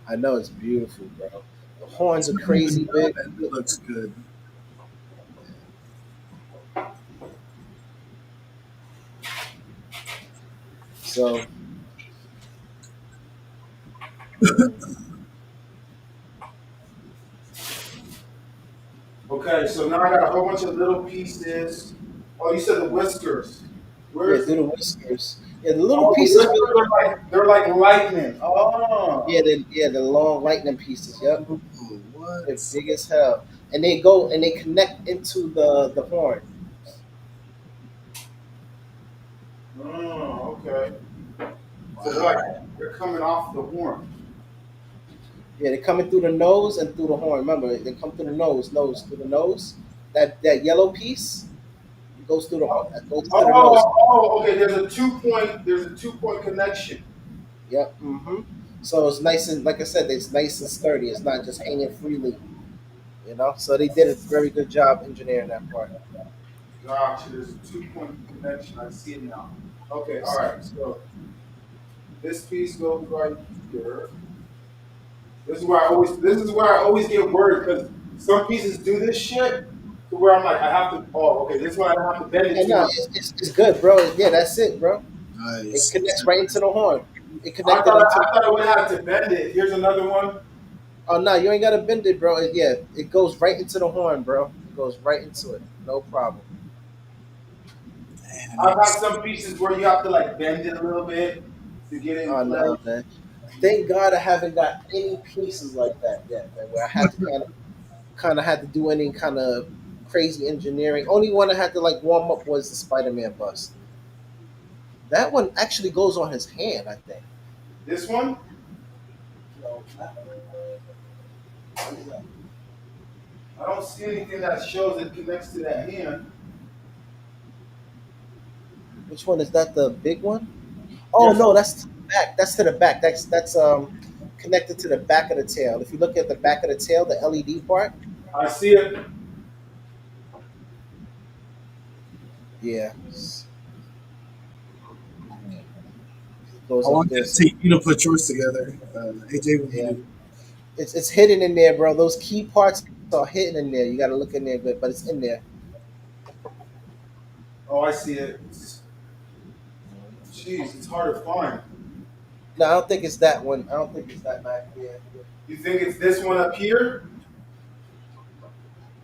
Speaker 2: I know it's beautiful, bro. The horns are
Speaker 3: It's not even
Speaker 2: crazy
Speaker 3: done
Speaker 2: big.
Speaker 3: and it looks good.
Speaker 2: So mm,
Speaker 1: Okay, so now I got a whole bunch of little pieces. Oh, you said the whiskers. Where
Speaker 2: yeah,
Speaker 1: is
Speaker 2: do
Speaker 1: it?
Speaker 2: the whiskers. Yeah, the little
Speaker 1: Oh, the
Speaker 2: pieces
Speaker 1: whiskers
Speaker 2: really.
Speaker 1: are like they're like lightning.
Speaker 2: Yeah,
Speaker 1: Oh.
Speaker 2: the long lightning pieces. Yep,
Speaker 3: Ooh,
Speaker 2: they're
Speaker 3: what?
Speaker 2: big as hell, and they go and they connect into the horn.
Speaker 1: Oh, okay. So
Speaker 3: Wow.
Speaker 1: they're coming off the horn.
Speaker 2: Yeah, they're coming through the nose and through the horn. Remember, they come through the nose through the nose. That yellow piece goes through the goes to the nose.
Speaker 1: Okay. There's a 2 point connection.
Speaker 2: Yep. So it's nice and like I said, it's nice and sturdy. It's not just hanging freely. You know. So they did a very good job engineering that part.
Speaker 1: Gotcha. There's a 2 point connection. I see it now. Okay. All
Speaker 2: So,
Speaker 1: right. So this piece goes right here. This is where I always get worried because some pieces do this shit to where I'm like I have to. Oh, okay. This one I don't have to bend
Speaker 2: yeah,
Speaker 1: it too
Speaker 2: no,
Speaker 1: much.
Speaker 2: it's good, bro. Yeah, that's it, bro. It
Speaker 3: Nice.
Speaker 2: connects right into the horn. It
Speaker 1: I
Speaker 2: connected
Speaker 1: thought
Speaker 2: into.
Speaker 1: I thought I would have to bend it. Here's another one.
Speaker 2: Oh no, you ain't gotta bend it, bro. Yeah, it goes right into the horn, bro. It goes right into it. No problem.
Speaker 3: Man,
Speaker 1: I've had some pieces where you have to like bend it a little bit to get it in
Speaker 2: Oh no,
Speaker 1: place.
Speaker 2: man. Thank God I haven't got any pieces like that yet, man. Where I had to kind of had to do any kind of crazy engineering. Only one I had to like warm up was the Spider-Man bust. That one actually goes on his hand, I think.
Speaker 1: This one,
Speaker 2: No,
Speaker 1: I don't see anything that shows it connects to that hand.
Speaker 2: which one is that? The big one? Oh
Speaker 1: Yes,
Speaker 2: no, that's to the back. That's to the back. That's connected to the back of the tail. If you look at the back of the tail, the LED part,
Speaker 1: I see it.
Speaker 2: yeah, goes
Speaker 3: how long
Speaker 2: up
Speaker 3: did
Speaker 2: there.
Speaker 3: it
Speaker 2: So
Speaker 3: take you to put yours together, AJ, when you
Speaker 2: yeah,
Speaker 3: do?
Speaker 2: it's hidden in there, bro. Those key parts are hidden in there. You got to look in there good, but it's in there.
Speaker 1: Oh, I see it. Jeez, it's hard to find.
Speaker 2: No, I don't think it's that one. I don't think it's that back there.
Speaker 1: You think it's this one up here?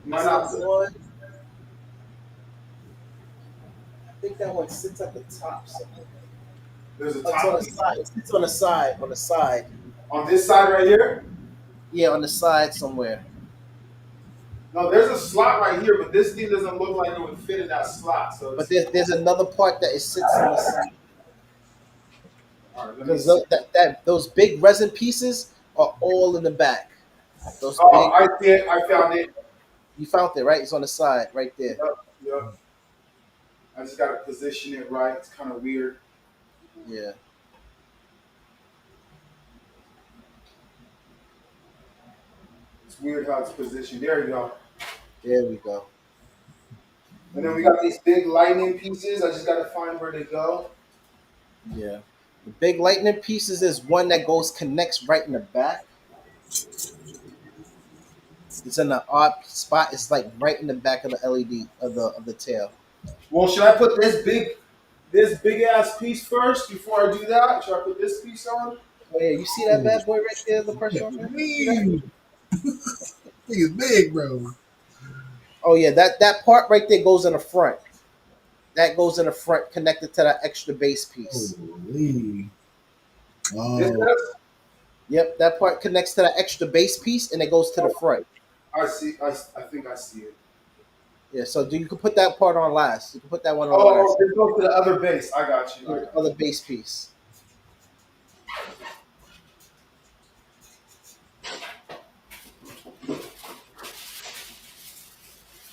Speaker 1: Might
Speaker 2: Is
Speaker 1: not.
Speaker 2: that one? I think that one sits at the top somewhere.
Speaker 1: There's a
Speaker 2: It's on
Speaker 1: top
Speaker 2: the
Speaker 1: piece
Speaker 2: side. It's on the side. On the side.
Speaker 1: on this side right here.
Speaker 2: Yeah, on the side somewhere.
Speaker 1: No, there's a slot right here, but this thing doesn't look like it would fit in that slot. So
Speaker 2: But
Speaker 1: it's
Speaker 2: there's another part that it sits on the side
Speaker 1: all right. Let me
Speaker 2: because
Speaker 1: see.
Speaker 2: those big resin pieces are all in the back. Those
Speaker 1: Oh,
Speaker 2: big.
Speaker 1: I see it. I found it.
Speaker 2: You found it, right? It's on the side, right there.
Speaker 1: Yep, yep. I just gotta position it right. It's kind of weird.
Speaker 2: Yeah.
Speaker 1: It's weird how it's positioned. There you go.
Speaker 2: There we go.
Speaker 1: And then we got these big lightning pieces. I just gotta find where they go.
Speaker 2: Yeah. The big lightning pieces is one that goes connects right in the back. It's in the odd spot. It's like right in the back of the LED of the tail.
Speaker 1: Well, should I put this big ass piece first before I do that? Should I put this piece on?
Speaker 2: Oh yeah, you see that bad boy right there, the pressure on there? See that?
Speaker 3: Hey, thing is big, bro.
Speaker 2: Oh yeah, that part right there goes in the front. That goes in the front, connected to that extra base piece.
Speaker 3: Holy.
Speaker 1: This
Speaker 3: Oh,
Speaker 1: does?
Speaker 2: Yep, that part connects to that extra base piece, and it goes to the front.
Speaker 1: I see. I think I see it.
Speaker 2: Yeah, so you can put that part on last. You can put that one on
Speaker 1: Oh,
Speaker 2: last.
Speaker 1: this goes to the other base. I got you. I
Speaker 2: The
Speaker 1: got
Speaker 2: other
Speaker 1: you.
Speaker 2: base piece.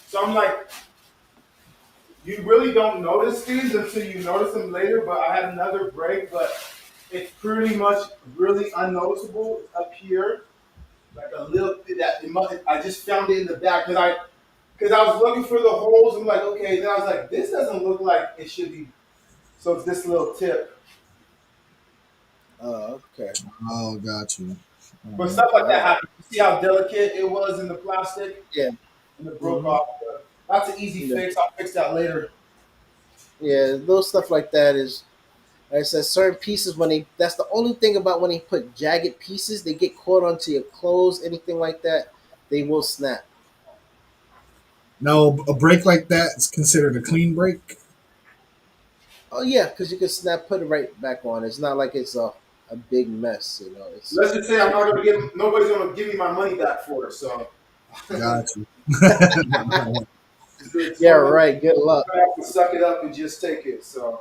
Speaker 1: So I'm like, you really don't notice these until you notice them later. But I had another break, but it's pretty much really unnoticeable up here, like a little bit that it must. I just found it in the back because I was looking for the holes. I'm like, okay. Then I was like, this doesn't look like it should be. So it's this little tip.
Speaker 2: Okay.
Speaker 3: oh, got you.
Speaker 1: But stuff like
Speaker 2: All
Speaker 1: that
Speaker 2: right.
Speaker 1: happens. You see how delicate it was in the plastic
Speaker 2: Yeah.
Speaker 1: and it broke
Speaker 2: hmm
Speaker 1: off. That's an easy
Speaker 2: Yeah.
Speaker 1: fix. I'll fix that later.
Speaker 2: Yeah. Little stuff like that is. Like I said, certain pieces when they. That's the only thing about when they put jagged pieces. They get caught onto your clothes, anything like that. They will snap.
Speaker 3: Now, a break like that is considered a clean break.
Speaker 2: Oh yeah, because you can snap, put it right back on. It's not like it's a big mess. You know. It's.
Speaker 1: Let's just say I'm not gonna give. Nobody's gonna give me my money back for it. So
Speaker 3: Got you.
Speaker 1: it's
Speaker 2: Yeah.
Speaker 1: one of those
Speaker 2: Right. Good luck.
Speaker 1: I have to suck it up and just take it. So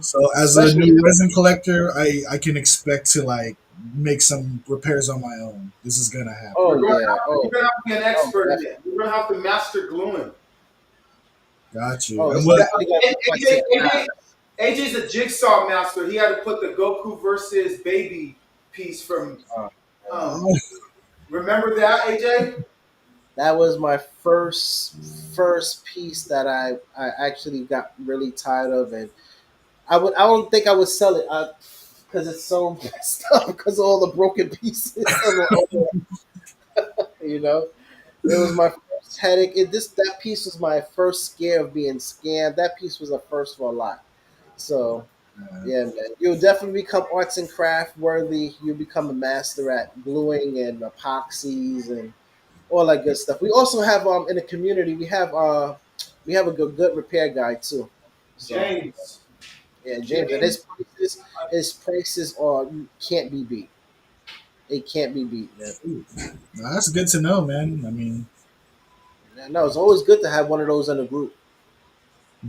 Speaker 3: So, as a
Speaker 2: Especially
Speaker 3: new resin collector, I can expect to like make some repairs on my own. This is gonna happen.
Speaker 2: oh yeah.
Speaker 1: you're
Speaker 2: Oh,
Speaker 1: gonna have to be an
Speaker 2: oh,
Speaker 1: expert in
Speaker 2: definitely.
Speaker 1: it. You're gonna have to master gluing.
Speaker 3: Got you.
Speaker 2: Oh,
Speaker 3: And
Speaker 2: it's
Speaker 3: what?
Speaker 2: definitely gonna be fun to
Speaker 1: AJ, AJ's a jigsaw master. He had to put the Goku versus Baby piece from.
Speaker 2: uh,
Speaker 1: Um,
Speaker 3: Oh,
Speaker 1: remember that, AJ?
Speaker 2: that was my first piece that I actually got really tired of, and I don't think I would sell it because it's so messed up because of all the broken pieces. You know, it was my first headache. That piece was my first scare of being scammed. That piece was a first for a lot. So
Speaker 3: man.
Speaker 2: yeah, man, you'll definitely become arts and craft worthy. You'll become a master at gluing and epoxies and all that good stuff. We also have in the community we have a good repair guy too. So
Speaker 1: James.
Speaker 2: yeah, James, and
Speaker 1: James.
Speaker 2: his prices are can't be beat. It can't be beat, man.
Speaker 3: Ooh. Now, that's good to know, man. I mean,
Speaker 2: No, it's always good to have one of those in the group.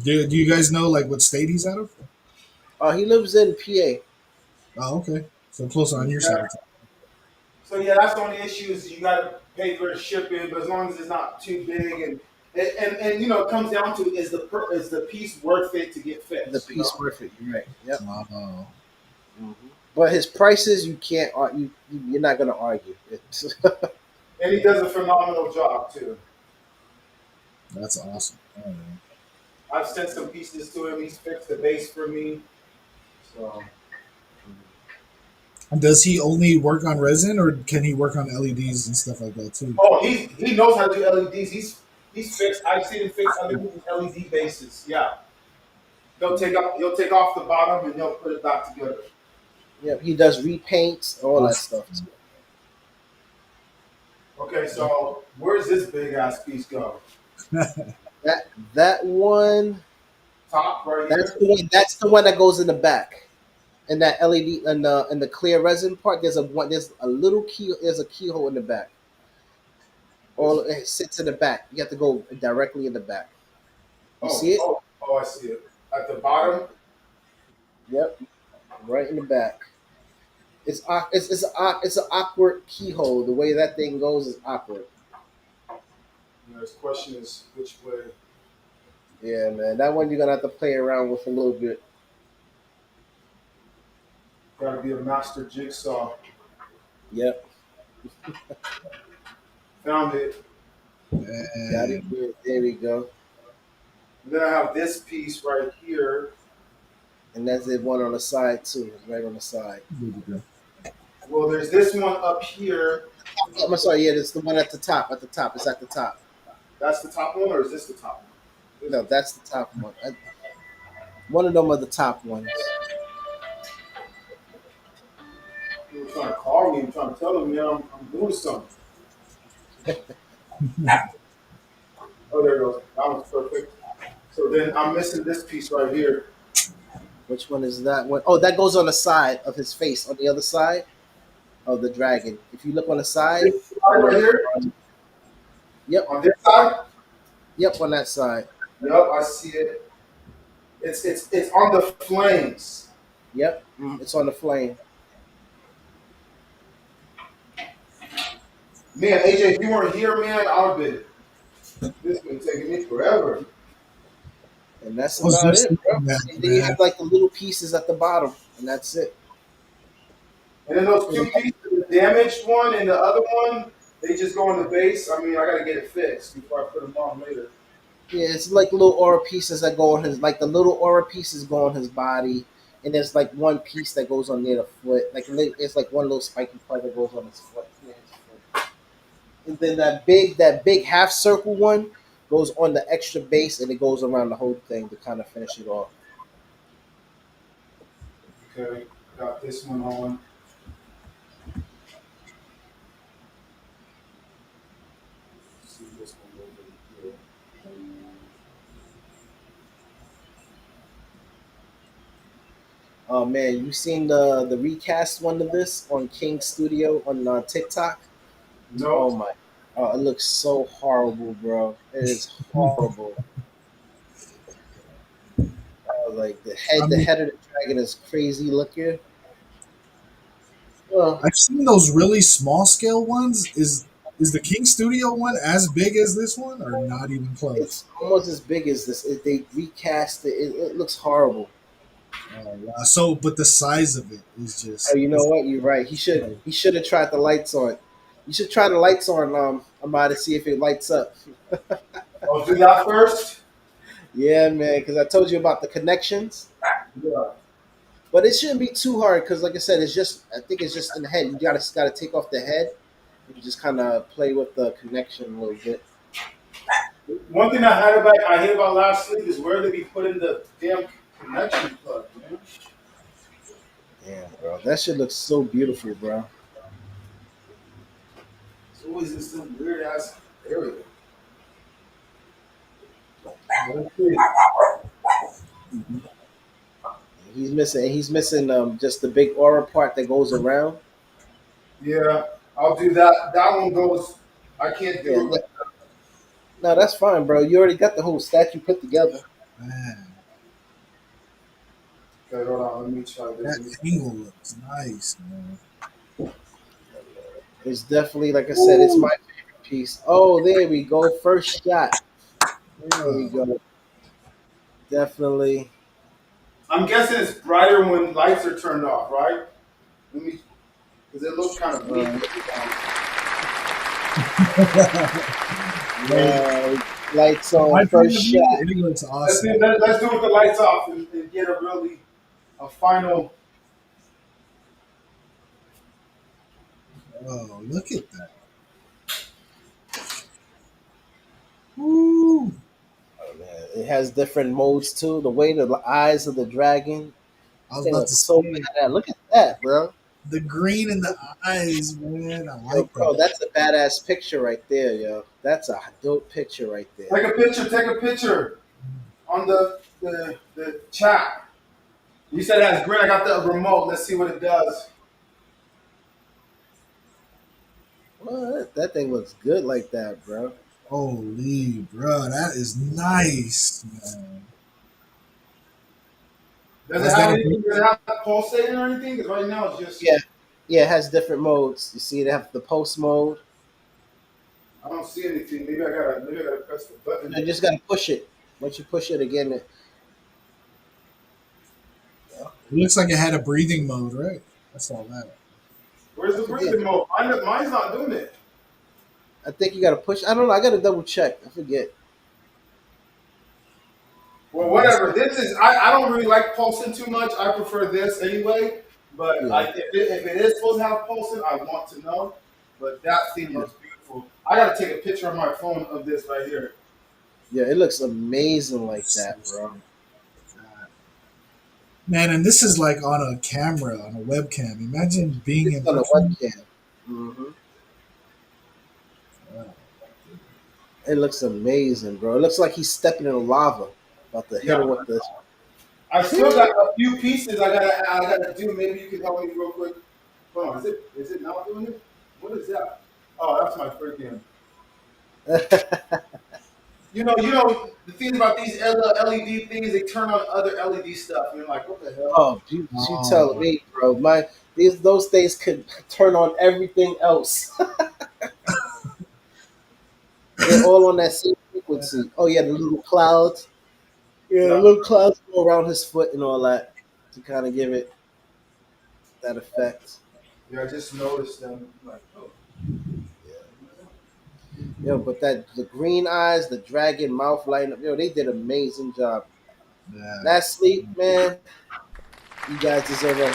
Speaker 3: do you guys know like what state he's out of?
Speaker 2: He lives in PA.
Speaker 3: Oh, okay. So close on your
Speaker 1: Yeah.
Speaker 3: side.
Speaker 1: So yeah, that's the only issue is you got to pay for the shipping, but as long as it's not too big and you know it comes down to is the piece worth it to get
Speaker 2: The
Speaker 1: fixed? You
Speaker 2: piece
Speaker 1: know,
Speaker 2: worth it. You're right. Yep.
Speaker 3: Oh,
Speaker 2: But his prices, you can't. You're not gonna argue. It's,
Speaker 1: and he does a phenomenal job too.
Speaker 3: that's awesome. Oh, man.
Speaker 1: I've sent some pieces to him. He's fixed the base for me. So
Speaker 3: And does he only work on resin, or can he work on LEDs and stuff like that too?
Speaker 1: oh, he knows how to do LEDs. He's fixed. I've seen him fix other people's LED bases. Yeah, he'll take off the bottom and he'll put it back together.
Speaker 2: yeah, he does repaints, all that
Speaker 3: Awesome.
Speaker 2: stuff.
Speaker 1: Okay, so where's this big ass piece go?
Speaker 2: That one,
Speaker 1: top right
Speaker 2: That's
Speaker 1: here.
Speaker 2: the one. That's the one that goes in the back. And that LED and the clear resin part, there's a one. There's a little key. There's a keyhole in the back. All
Speaker 1: This.
Speaker 2: it sits in the back. You have to go directly in the back. You
Speaker 1: Oh,
Speaker 2: see it?
Speaker 1: oh, oh! I see it at the bottom.
Speaker 2: Yep, right in the back. It's an awkward keyhole. The way that thing goes is awkward.
Speaker 1: You know, his question is which way.
Speaker 2: Yeah, man. That one you're gonna have to play around with a little bit.
Speaker 1: Got to be a master jigsaw.
Speaker 2: Yep,
Speaker 1: Found it.
Speaker 2: got it.
Speaker 3: And
Speaker 2: Good. There we go.
Speaker 1: And then I have this piece right here.
Speaker 2: And that's the one on the side too. It's right on the side.
Speaker 1: Well, there's this one up here.
Speaker 2: Oh, I'm sorry. Yeah, it's the one at the top. At the top. It's at the top.
Speaker 1: That's the top one, or is this the top one? This
Speaker 2: No,
Speaker 1: one.
Speaker 2: that's the top one. One of them are the top ones.
Speaker 1: You were trying to call me. I'm trying to tell them, yeah, I'm doing something. Oh, there it goes. That one's perfect. So then I'm missing this piece right here.
Speaker 2: Which one is that one? Oh, that goes on the side of his face. On the other side of the dragon. If you look on the side.
Speaker 1: This side right here.
Speaker 2: Yep.
Speaker 1: On this side.
Speaker 2: Yep. On that side.
Speaker 1: Yep, I see it. It's on the flames.
Speaker 2: Yep. It's on the flame.
Speaker 1: Man, AJ, if you weren't here, man, I would have been. This been taking me forever.
Speaker 2: And that's
Speaker 3: I was
Speaker 2: about
Speaker 3: just
Speaker 2: it, bro.
Speaker 3: thinking that,
Speaker 2: And then you
Speaker 3: man.
Speaker 2: have like the little pieces at the bottom, and that's it.
Speaker 1: And then those two pieces, the damaged one and the other one, they just go on the base. I mean, I gotta get it fixed before I put them on later.
Speaker 2: Yeah, it's like little aura pieces that go on his, like the little aura pieces go on his body, and there's like one piece that goes on near the foot. Like it's like one little spiky part that goes on his foot. Yeah, his foot. And then that big half circle one goes on the extra base, and it goes around the whole thing to kind of finish it off.
Speaker 1: Okay, got this one on. Let's see this one over here.
Speaker 2: Oh man, you seen the recast one of this on King Studio on TikTok? Oh
Speaker 1: No,
Speaker 2: my, oh, it looks so horrible, bro. It is horrible. Like
Speaker 3: I
Speaker 2: the
Speaker 3: mean,
Speaker 2: head of the dragon is crazy looking. Well,
Speaker 3: I've seen those really small scale ones. Is the King Studio one as big as this one, or not even close?
Speaker 2: it's almost as big as this. They recast it. It looks horrible.
Speaker 3: Oh, wow. So, but the size of it is
Speaker 2: Oh,
Speaker 3: just
Speaker 2: you know what? You're right. He should have tried the lights on. You should try the lights on. About to see if it lights up.
Speaker 1: I'll do that first.
Speaker 2: Yeah, man. Because I told you about the connections,
Speaker 1: Yeah.
Speaker 2: but it shouldn't be too hard. Because like I said, it's just I think it's just in the head. You gotta take off the head. You just kind of play with the connection a little bit.
Speaker 1: One thing I hate about last sleep is where they be putting the damn connection plug, man.
Speaker 2: Damn, bro, that shit looks so beautiful, bro.
Speaker 1: It's always in some weird ass area. Let's see.
Speaker 2: He's missing just the big aura part that goes around.
Speaker 1: Yeah, I'll do that. That one goes. I can't
Speaker 2: Yeah,
Speaker 1: do it.
Speaker 2: no, that's fine, bro. You already got the whole statue put together.
Speaker 3: man.
Speaker 1: Okay, hold on. Let me try
Speaker 3: That
Speaker 1: this.
Speaker 3: angle looks nice, man.
Speaker 2: It's definitely, like I said, it's my favorite piece. Oh, there we go. First shot. There we
Speaker 3: Oh,
Speaker 2: go. Definitely.
Speaker 1: I'm guessing it's brighter when lights are turned off, right? Let me, because it looks kind of bleak.
Speaker 2: Uh,
Speaker 3: man.
Speaker 2: Lights
Speaker 3: From my
Speaker 2: on.
Speaker 3: point
Speaker 2: First
Speaker 3: of view,
Speaker 2: shot.
Speaker 3: it looks
Speaker 1: Let's do,
Speaker 3: awesome.
Speaker 1: let's do it with the lights off and get a final.
Speaker 3: Oh, look at that. Woo.
Speaker 2: Oh, man. It has different modes too. The way the eyes of the dragon.
Speaker 3: I was
Speaker 2: They
Speaker 3: about
Speaker 2: look
Speaker 3: to
Speaker 2: so
Speaker 3: say
Speaker 2: bad. Look at that, bro.
Speaker 3: the green in the eyes, man. I
Speaker 2: Yo,
Speaker 3: like
Speaker 2: bro,
Speaker 3: that.
Speaker 2: that's a badass picture right there, yo. That's a dope picture right there.
Speaker 1: Take a picture. Take a picture on the the chat. You said it has green. I got the remote. Let's see what it does.
Speaker 2: What? That thing looks good like that, bro.
Speaker 3: Holy, bro, that is nice, man.
Speaker 1: Does it
Speaker 3: Has
Speaker 1: have
Speaker 3: that a
Speaker 1: anything? Does it have pulsating or anything? Because right now it's just
Speaker 2: Yeah, yeah. It has different modes. You see, they have the post mode.
Speaker 1: I don't see anything. Maybe I gotta press the button.
Speaker 2: You just gotta push it. Once you push it again,
Speaker 3: It looks like it had a breathing mode, right? That's all that.
Speaker 1: Where's
Speaker 2: I
Speaker 1: the
Speaker 2: forget.
Speaker 1: breathing mode? Mine's not doing it.
Speaker 2: I think you gotta push. I don't know. I gotta double check. I forget.
Speaker 1: Well,
Speaker 3: That's
Speaker 1: whatever. This is I don't really like pulsing too much. I prefer this anyway. But
Speaker 2: Yeah,
Speaker 1: if it is supposed to have pulsing, I want to know. But that thing
Speaker 2: yeah,
Speaker 1: looks beautiful. I gotta take a picture on my phone of this right here.
Speaker 2: yeah. It looks amazing like
Speaker 3: so
Speaker 2: that, bro.
Speaker 3: sick. God. Man, and this is like on a camera, on a webcam. Imagine being
Speaker 2: It's
Speaker 3: in
Speaker 2: on a
Speaker 3: person.
Speaker 2: webcam.
Speaker 3: Uh,
Speaker 2: It looks amazing, bro. It looks like he's stepping in the lava. About to hit
Speaker 1: Yeah,
Speaker 2: him with this.
Speaker 1: I still got a few pieces I gotta do. Maybe you can help me real quick. Hold on, is it not doing it? What is that? Oh, that's my freaking. You know the thing about these LED things, they turn on other LED stuff, and you're like, what the hell?
Speaker 2: Oh, you telling
Speaker 3: oh,
Speaker 2: me, bro? Those things could turn on everything else. They're all on that same frequency. Oh yeah, the little clouds. Yeah, the
Speaker 1: Yeah,
Speaker 2: little clouds go around his foot and all that to kind of give it that effect.
Speaker 1: yeah. I just noticed them. Like, oh,
Speaker 2: Yo, but that the green eyes, the dragon mouth lighting up, yo, they did an amazing job.
Speaker 3: yeah.
Speaker 2: That sleep, man, you guys deserve a.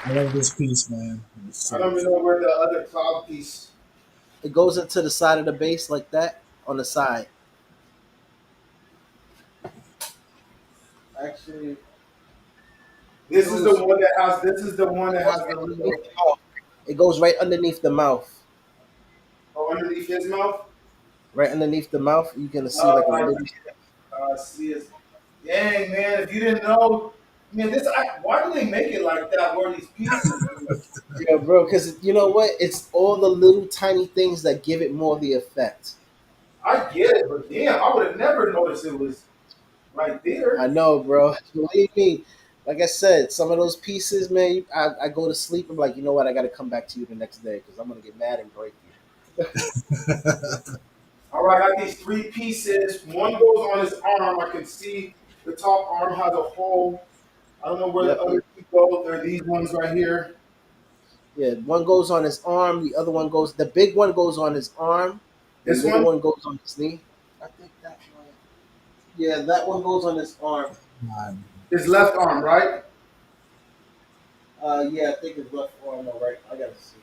Speaker 3: I love this piece, man. It's
Speaker 1: I
Speaker 3: so
Speaker 1: don't even know where the other cloud piece.
Speaker 2: It goes into the side of the base like that on the side. Actually, it
Speaker 1: This is the
Speaker 2: goes.
Speaker 1: one that has. This is the one
Speaker 2: It
Speaker 1: that
Speaker 2: goes
Speaker 1: has the
Speaker 2: right underneath
Speaker 1: little.
Speaker 2: the mouth. It goes right underneath the mouth.
Speaker 1: Oh, underneath his mouth.
Speaker 2: Right underneath the mouth, you can see
Speaker 1: Oh,
Speaker 2: like a
Speaker 1: I
Speaker 2: little.
Speaker 1: see it. Dang, man! If you didn't know, man, why do they make it like that? Where these pieces?
Speaker 2: Yeah, bro. Because you know what? It's all the little tiny things that give it more the effect.
Speaker 1: I get it, but damn, I would have never noticed it was right
Speaker 2: I
Speaker 1: there.
Speaker 2: know, bro. Believe me. Like I said, some of those pieces, man, I go to sleep. I'm like, you know what? I got to come back to you the next day because I'm gonna get mad and break you.
Speaker 1: All right, I got these three pieces. One goes on his arm. I can see the top arm has a hole. I don't know where the
Speaker 2: Yep.
Speaker 1: other two go. They're these ones right here.
Speaker 2: Yeah. One goes on his arm. The other one goes. The big one goes on his arm. The
Speaker 1: This
Speaker 2: little
Speaker 1: one,
Speaker 2: one goes on his knee. I think that one. Yeah, that one goes on his arm.
Speaker 3: man.
Speaker 1: his left arm, right?
Speaker 2: Yeah, I think it's left arm or right. I gotta see.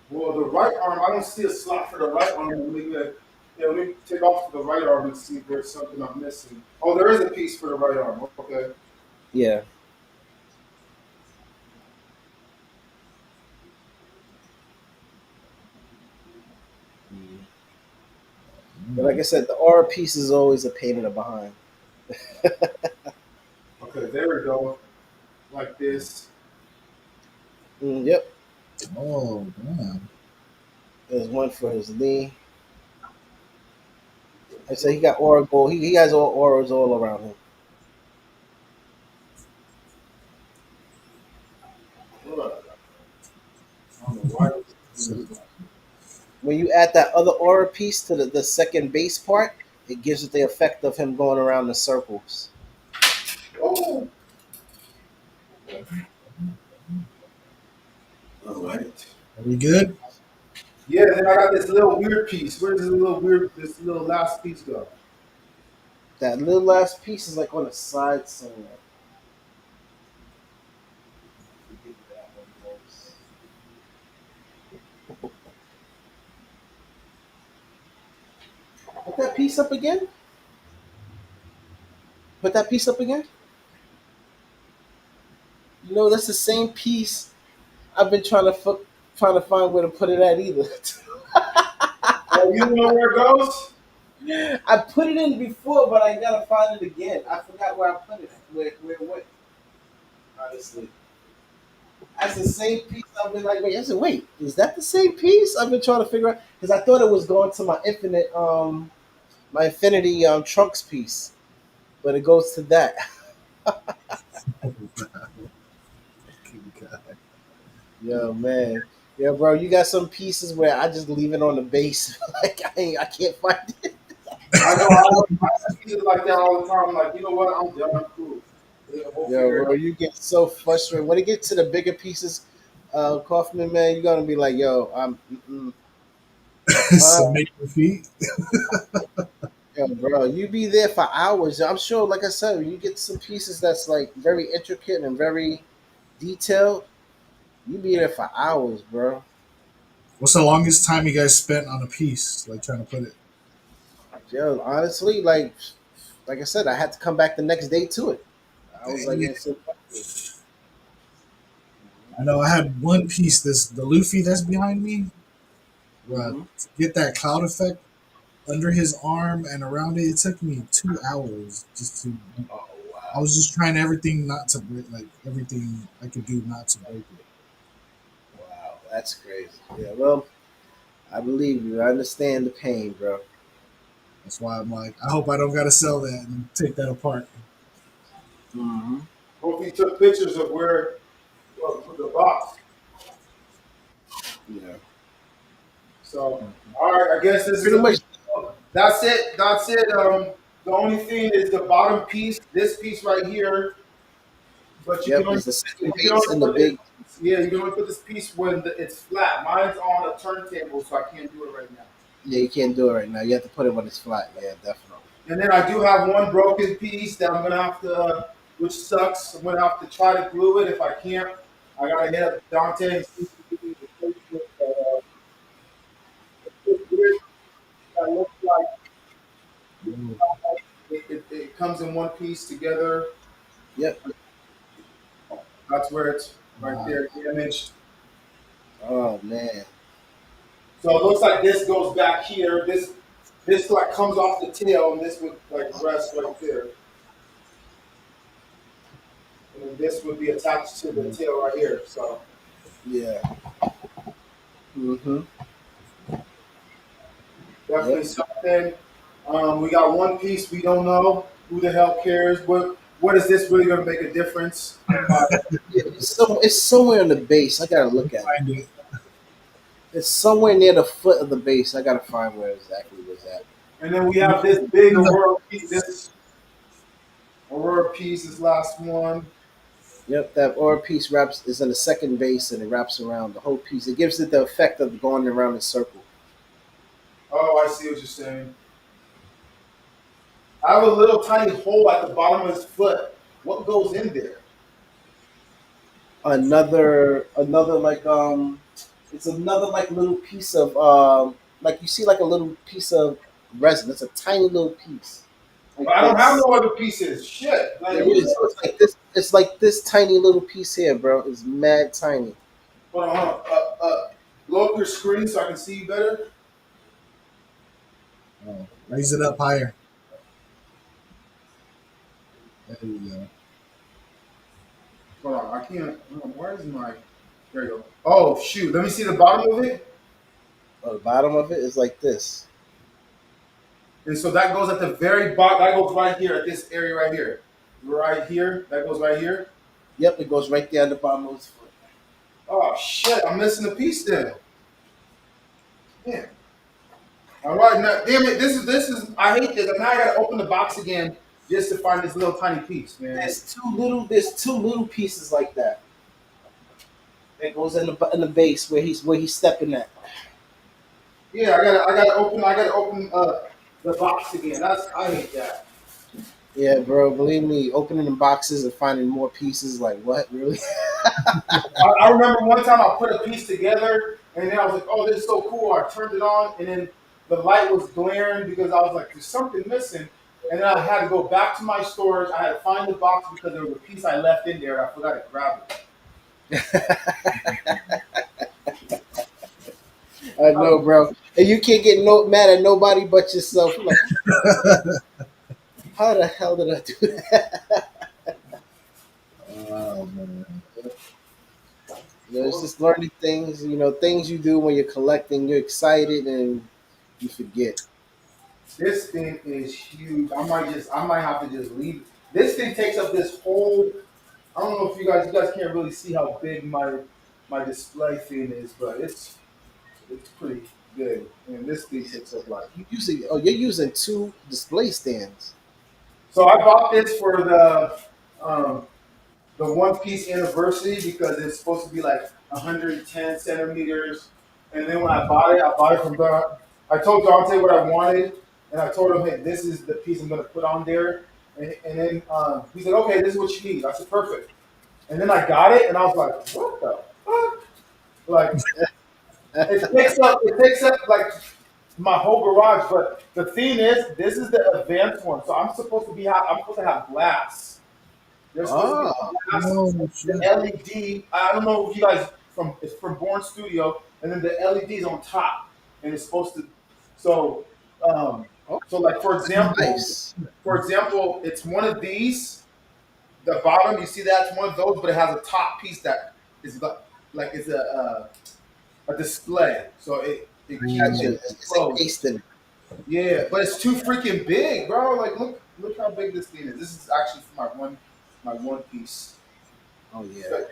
Speaker 1: Well, the right arm, I don't see a slot for the right arm. Let me take off the right arm and see if there's something I'm missing. Oh, there is a piece for the right arm. Okay.
Speaker 2: Yeah. But like I said, the aura piece is always a pain in the behind.
Speaker 1: Okay, there we go. Like this.
Speaker 2: Yep.
Speaker 3: Oh, damn.
Speaker 2: There's one for his knee. I said he got aura gold. He has all auras all around him.
Speaker 1: Look, I don't know why.
Speaker 3: So,
Speaker 2: When you add that other aura piece to the second base part, it gives it the effect of him going around the circles.
Speaker 1: Oh, all right.
Speaker 3: are we good?
Speaker 1: Yeah, then I got this little weird piece. Where does this little last piece go?
Speaker 2: That little last piece is like on the side somewhere. Put that piece up again. Put that piece up again. You know that's the same piece I've been trying to find where to put it at either.
Speaker 1: Oh, you know where it goes?
Speaker 2: I put it in before, but I gotta find it again. I forgot where I put it. Where it went? Honestly, that's the same piece. I've been like, wait. I said, wait, is that the same piece? I've been trying to figure out because I thought it was going to my infinity trunks piece, but it goes to that. Yo, man. Yeah, bro, you got some pieces where I just leave it on the base. Like I can't find it.
Speaker 1: I see it like that all the time. I'm like, you know what? I'm done. I'm cool. Yeah, we'll
Speaker 2: Yo,
Speaker 1: figure it
Speaker 2: bro,
Speaker 1: out.
Speaker 2: you get so frustrated when it gets to the bigger pieces. Kaufman, man, you're gonna be like, yo, uh,
Speaker 3: Submit your feet.
Speaker 2: yo, bro, you be there for hours. I'm sure, like I said, you get some pieces that's like very intricate and very detailed. You be there for hours, bro.
Speaker 3: What's the longest time you guys spent on a piece? Like trying to put it.
Speaker 2: Yo, honestly, like I said, I had to come back the next day to it. I was like,
Speaker 3: Dang
Speaker 2: yeah,
Speaker 3: it.
Speaker 2: so,
Speaker 3: I know I had one piece, this the Luffy that's behind me.
Speaker 2: hmm
Speaker 3: To get that cloud effect under his arm and around it, it took me 2 hours just to.
Speaker 2: Oh
Speaker 3: I
Speaker 2: wow,
Speaker 3: was just trying everything not to break, like everything I could do not to break it.
Speaker 2: wow, that's crazy. Yeah, well, I believe you. I understand the pain, bro.
Speaker 3: That's why I'm like, I hope I don't gotta sell that and take that apart.
Speaker 2: hmm
Speaker 1: Hope he took pictures of where of the box.
Speaker 2: Yeah,
Speaker 1: So, all right, I guess this is
Speaker 2: pretty
Speaker 1: a
Speaker 2: much.
Speaker 1: that's it. That's it. The only thing is the bottom piece, this piece right here, but you can
Speaker 2: Yep,
Speaker 1: only
Speaker 2: it's the second
Speaker 1: you can
Speaker 2: base
Speaker 1: only
Speaker 2: and the
Speaker 1: put it.
Speaker 2: big.
Speaker 1: Yeah, you can only put this piece when it's flat. Mine's on a turntable, so I can't do it right now.
Speaker 2: Yeah, you can't do it right now. You have to put it when it's flat. Yeah, definitely.
Speaker 1: And then I do have one broken piece that I'm gonna have to, which sucks. I'm gonna have to try to glue it. If I can't, I gotta hit up Dante and see if he can replace it. It's weird. It looks like
Speaker 3: Ooh.
Speaker 1: it comes in one piece together.
Speaker 2: Yep.
Speaker 1: That's where it's right
Speaker 3: Wow.
Speaker 1: there, damaged.
Speaker 2: Oh man.
Speaker 1: So it looks like this goes back here. This like comes off the tail, and this would like rest right there. And then this would be attached to the tail right here. So
Speaker 2: Yeah. hmm
Speaker 1: definitely
Speaker 2: Yep.
Speaker 1: something. We got one piece we don't know. Who the hell cares? What is this really going to make a difference?
Speaker 2: It's somewhere in the base. I gotta look at it.
Speaker 3: Find it.
Speaker 2: It's somewhere near the foot of the base. I gotta find where exactly it was at.
Speaker 1: And then we have this big Aurora piece. This Aurora piece, this last one.
Speaker 2: Yep, that aura piece wraps is in the second base and it wraps around the whole piece. It gives it the effect of going around in a circle.
Speaker 1: Oh, I see what you're saying. I have a little tiny hole at the bottom of his foot. What goes in there?
Speaker 2: Another like it's another like little piece of like you see like a little piece of resin. It's a tiny little piece like
Speaker 1: I don't have
Speaker 2: this.
Speaker 1: no other pieces. Shit.
Speaker 2: It
Speaker 1: Like,
Speaker 2: is. It's like this. It's like this tiny little piece here, bro. It's mad tiny.
Speaker 1: hold on, hold on. Blow up your screen so I can see you better.
Speaker 3: Oh, raise it up higher. There you go.
Speaker 1: Hold on, I can't. Where is my? There you go. Oh shoot! Let me see the bottom of it.
Speaker 2: The bottom of it is like this.
Speaker 1: And so that goes at the very bottom. That goes right here at this area right here. Right here. That goes right here.
Speaker 2: Yep, it goes right there at the bottom of his foot.
Speaker 1: Oh shit! I'm missing a piece then. Damn. All right, now, damn it. This is. I hate this. Now I gotta open the box again just to find this little tiny piece, man.
Speaker 2: There's two little pieces like that. That goes in the base where he's stepping at.
Speaker 1: Yeah, I gotta open the box again. I hate that.
Speaker 2: Yeah, bro. Believe me, opening the boxes and finding more pieces. Like what? Really?
Speaker 1: I remember one time I put a piece together and then I was like, oh, this is so cool. I turned it on and then the light was glaring because I was like, there's something missing. And then I had to go back to my storage. I had to find the box because there was a piece I left in there. I forgot to grab it.
Speaker 2: I know, bro. and you can't get no mad at nobody but yourself. You're like, how the hell did I do that?
Speaker 3: Oh man.
Speaker 2: It's just learning things. Things you do when you're collecting. You're excited and you forget.
Speaker 1: This thing is huge. I might have to just leave. This thing takes up this whole. I don't know if you guys can't really see how big my display thing is, but it's pretty big. And this thing takes up like.
Speaker 2: You're using two display stands.
Speaker 1: So I bought this for the One Piece anniversary because it's supposed to be like 110 centimeters. And then when I bought it from the. I told Dante what I wanted, and I told him, hey, this is the piece I'm going to put on there. And then he said, okay, this is what you need. I said, perfect. And then I got it, and I was like, what the fuck? Like, it takes up like my whole garage. But the thing is, this is the advanced one, so I'm supposed to have glass. There's supposed to be
Speaker 2: Oh,
Speaker 1: glass,
Speaker 3: Oh
Speaker 1: the
Speaker 3: shit.
Speaker 1: LED. I don't know if you guys from it's from Born Studio, and then the LEDs on top, and it's supposed to. So, um,
Speaker 2: oh,
Speaker 1: so like
Speaker 2: nice.
Speaker 1: for example, it's one of these. The bottom, you see that's one of those, but it has a top piece that is like it's a display, so it keeps
Speaker 2: Gotcha.
Speaker 1: it
Speaker 2: It's
Speaker 1: closed.
Speaker 2: encased in.
Speaker 1: Yeah, but it's too freaking big, bro. Like look how big this thing is. This is actually for my one piece.
Speaker 2: Oh yeah.
Speaker 1: But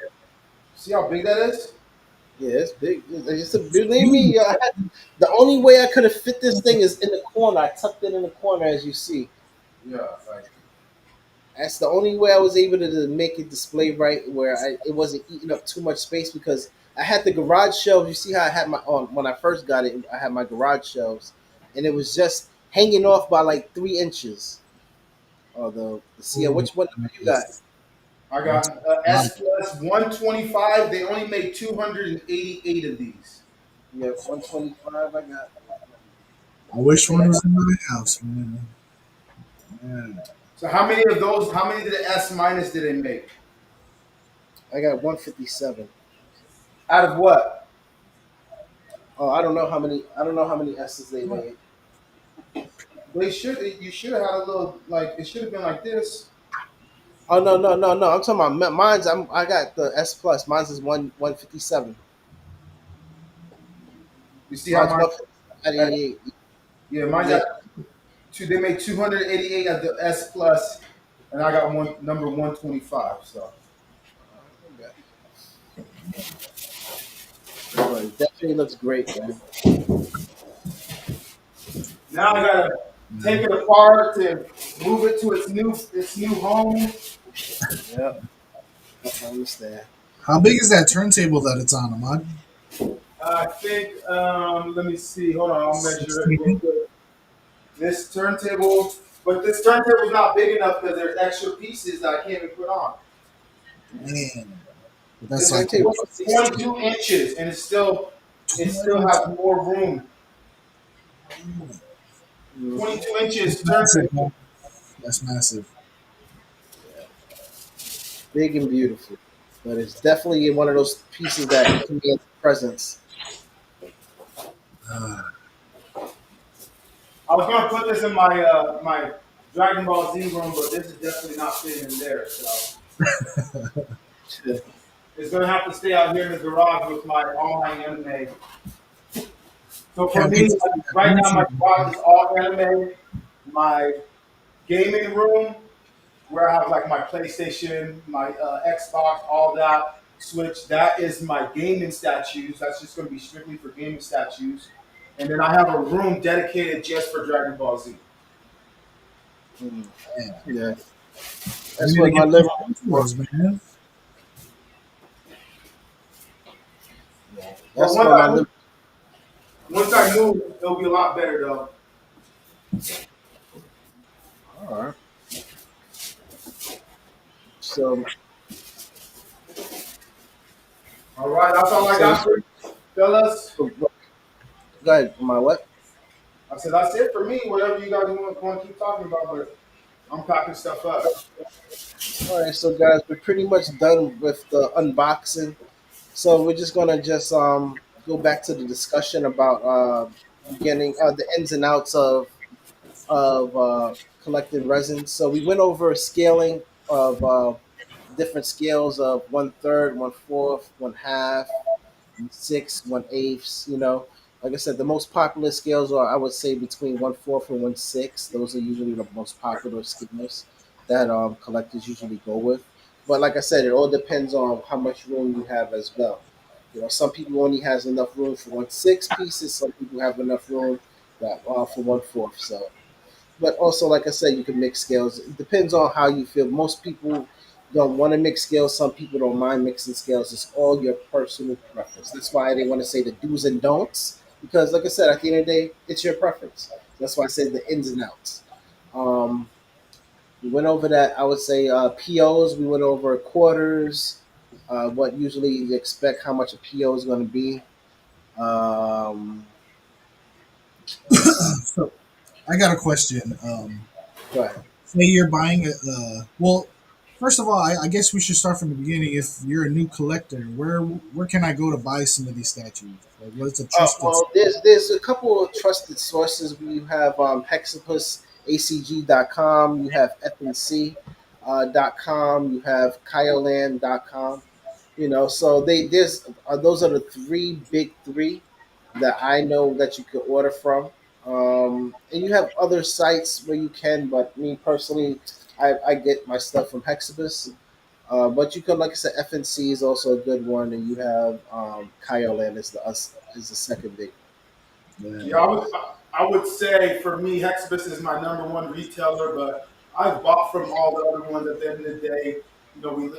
Speaker 1: see how big that is?
Speaker 2: Yeah, it's big. Believe me, the only way I could have fit this thing is in the corner. I tucked it in the corner, as you see.
Speaker 1: Yeah, like
Speaker 2: That's the only way I was able to make it display right, where it wasn't eating up too much space because I had the garage shelves. You see how I had my on when I first got it. I had my garage shelves, and it was just hanging off by like 3 inches. Oh, the see
Speaker 3: Oh,
Speaker 2: which one you got?
Speaker 1: I got S plus 125. They only made 288 of these.
Speaker 2: Yeah, 125. I got.
Speaker 3: I wish
Speaker 2: I think
Speaker 3: one was in my house, man. Man.
Speaker 1: So how many of those? How many did the S minus did they make?
Speaker 2: I got 157.
Speaker 1: Out of what?
Speaker 2: Oh, I don't know how many. I don't know how many S's they made.
Speaker 1: They should. You should have had a little like. It should have been like this.
Speaker 2: Oh no no no no! I'm talking about mine's. I got the S plus. Mine's is 157.
Speaker 1: You see how
Speaker 2: Mine's
Speaker 1: mine?
Speaker 2: 188.
Speaker 1: Yeah, mine
Speaker 2: Yeah.
Speaker 1: got two. They made 288 at the S plus, and I got one number 125. So
Speaker 2: Oh, it definitely looks great, man.
Speaker 1: now I gotta take it apart to move it to its new home.
Speaker 2: Yeah, I understand.
Speaker 3: How big is that turntable that it's on, Ahmad?
Speaker 1: I think. Let me see. Hold on. I'll measure it real
Speaker 3: 16.
Speaker 1: quick. This turntable, but this turntable is not big enough because there's extra pieces that I can't even put on.
Speaker 3: Man.
Speaker 2: The
Speaker 3: That's like
Speaker 2: turntable is 16.
Speaker 1: 22 inches, and it still
Speaker 3: 20.
Speaker 1: has more room.
Speaker 2: Mhm.
Speaker 1: 22
Speaker 3: That's
Speaker 1: inches
Speaker 3: massive,
Speaker 1: turntable.
Speaker 3: man. That's massive.
Speaker 2: Big and beautiful, but it's definitely one of those pieces that commands presence.
Speaker 3: Uh,
Speaker 1: I was gonna put this in my Dragon Ball Z room, but this is definitely not fitting in there. So it's gonna have to stay out here in the garage with my all my anime. So for
Speaker 3: can't
Speaker 1: me,
Speaker 3: wait to see
Speaker 1: like,
Speaker 3: that
Speaker 1: right now my
Speaker 3: turntable.
Speaker 1: garage is all anime. My gaming room, where I have like my PlayStation, my Xbox, all that, Switch. That is my gaming statues. That's just going to be strictly for gaming statues. And then I have a room dedicated just for Dragon Ball Z.
Speaker 2: Mm.
Speaker 3: Man,
Speaker 2: Yeah,
Speaker 3: we
Speaker 2: that's
Speaker 3: need to
Speaker 2: what my
Speaker 3: get these
Speaker 2: living room is for.
Speaker 3: turntables, man.
Speaker 2: Yeah,
Speaker 1: But
Speaker 2: that's what my living.
Speaker 1: once I move, it'll be a lot better though.
Speaker 2: All right. So,
Speaker 1: All right, that's all I
Speaker 2: so,
Speaker 1: got for you, fellas.
Speaker 2: so go ahead. My what?
Speaker 1: I said that's it for me. Whatever you guys want to keep talking about, but I'm packing stuff up.
Speaker 2: All right, so guys, we're pretty much done with the unboxing. So we're just gonna just go back to the discussion about beginning, the ins and outs of collecting resin. So we went over scaling of different scales of 1/3, 1/4, 1/2, 1/6, 1/8. Like I said, the most popular scales are, I would say, between 1/4 and 1/6. Those are usually the most popular scales that collectors usually go with. But like I said, it all depends on how much room you have as well. Some people only has enough room for 1/6 pieces. Some people have enough room that for 1/4. So, but also, like I said, you can mix scales. It depends on how you feel. Most people don't want to mix scales. Some people don't mind mixing scales. It's all your personal preference. That's why they want to say the do's and don'ts. Because, like I said, at the end of the day, it's your preference. That's why I said the ins and outs. Um, we went over that. I would say POs. We went over quarters. What usually you expect, how much a PO is going to be. Um, let's
Speaker 3: So I got a question.
Speaker 2: go ahead.
Speaker 3: Say you're buying a well. First of all, I guess we should start from the beginning. If you're a new collector, where can I go to buy some of these statues? Like, what's a trusted?
Speaker 2: Well, there's a couple of trusted sources. You have hexapusacg.com, you have fnc.com, you have kyoland.com. So there's those are the three big three that I know that you could order from. And you have other sites where you can, but me personally, I get my stuff from Hexabus. But you could, like I said, FNC is also a good one, and you have Kyoland is the second big
Speaker 1: Yeah, I would say for me, Hexabus is my number one retailer, but I've bought from all the other ones. At the end of the day,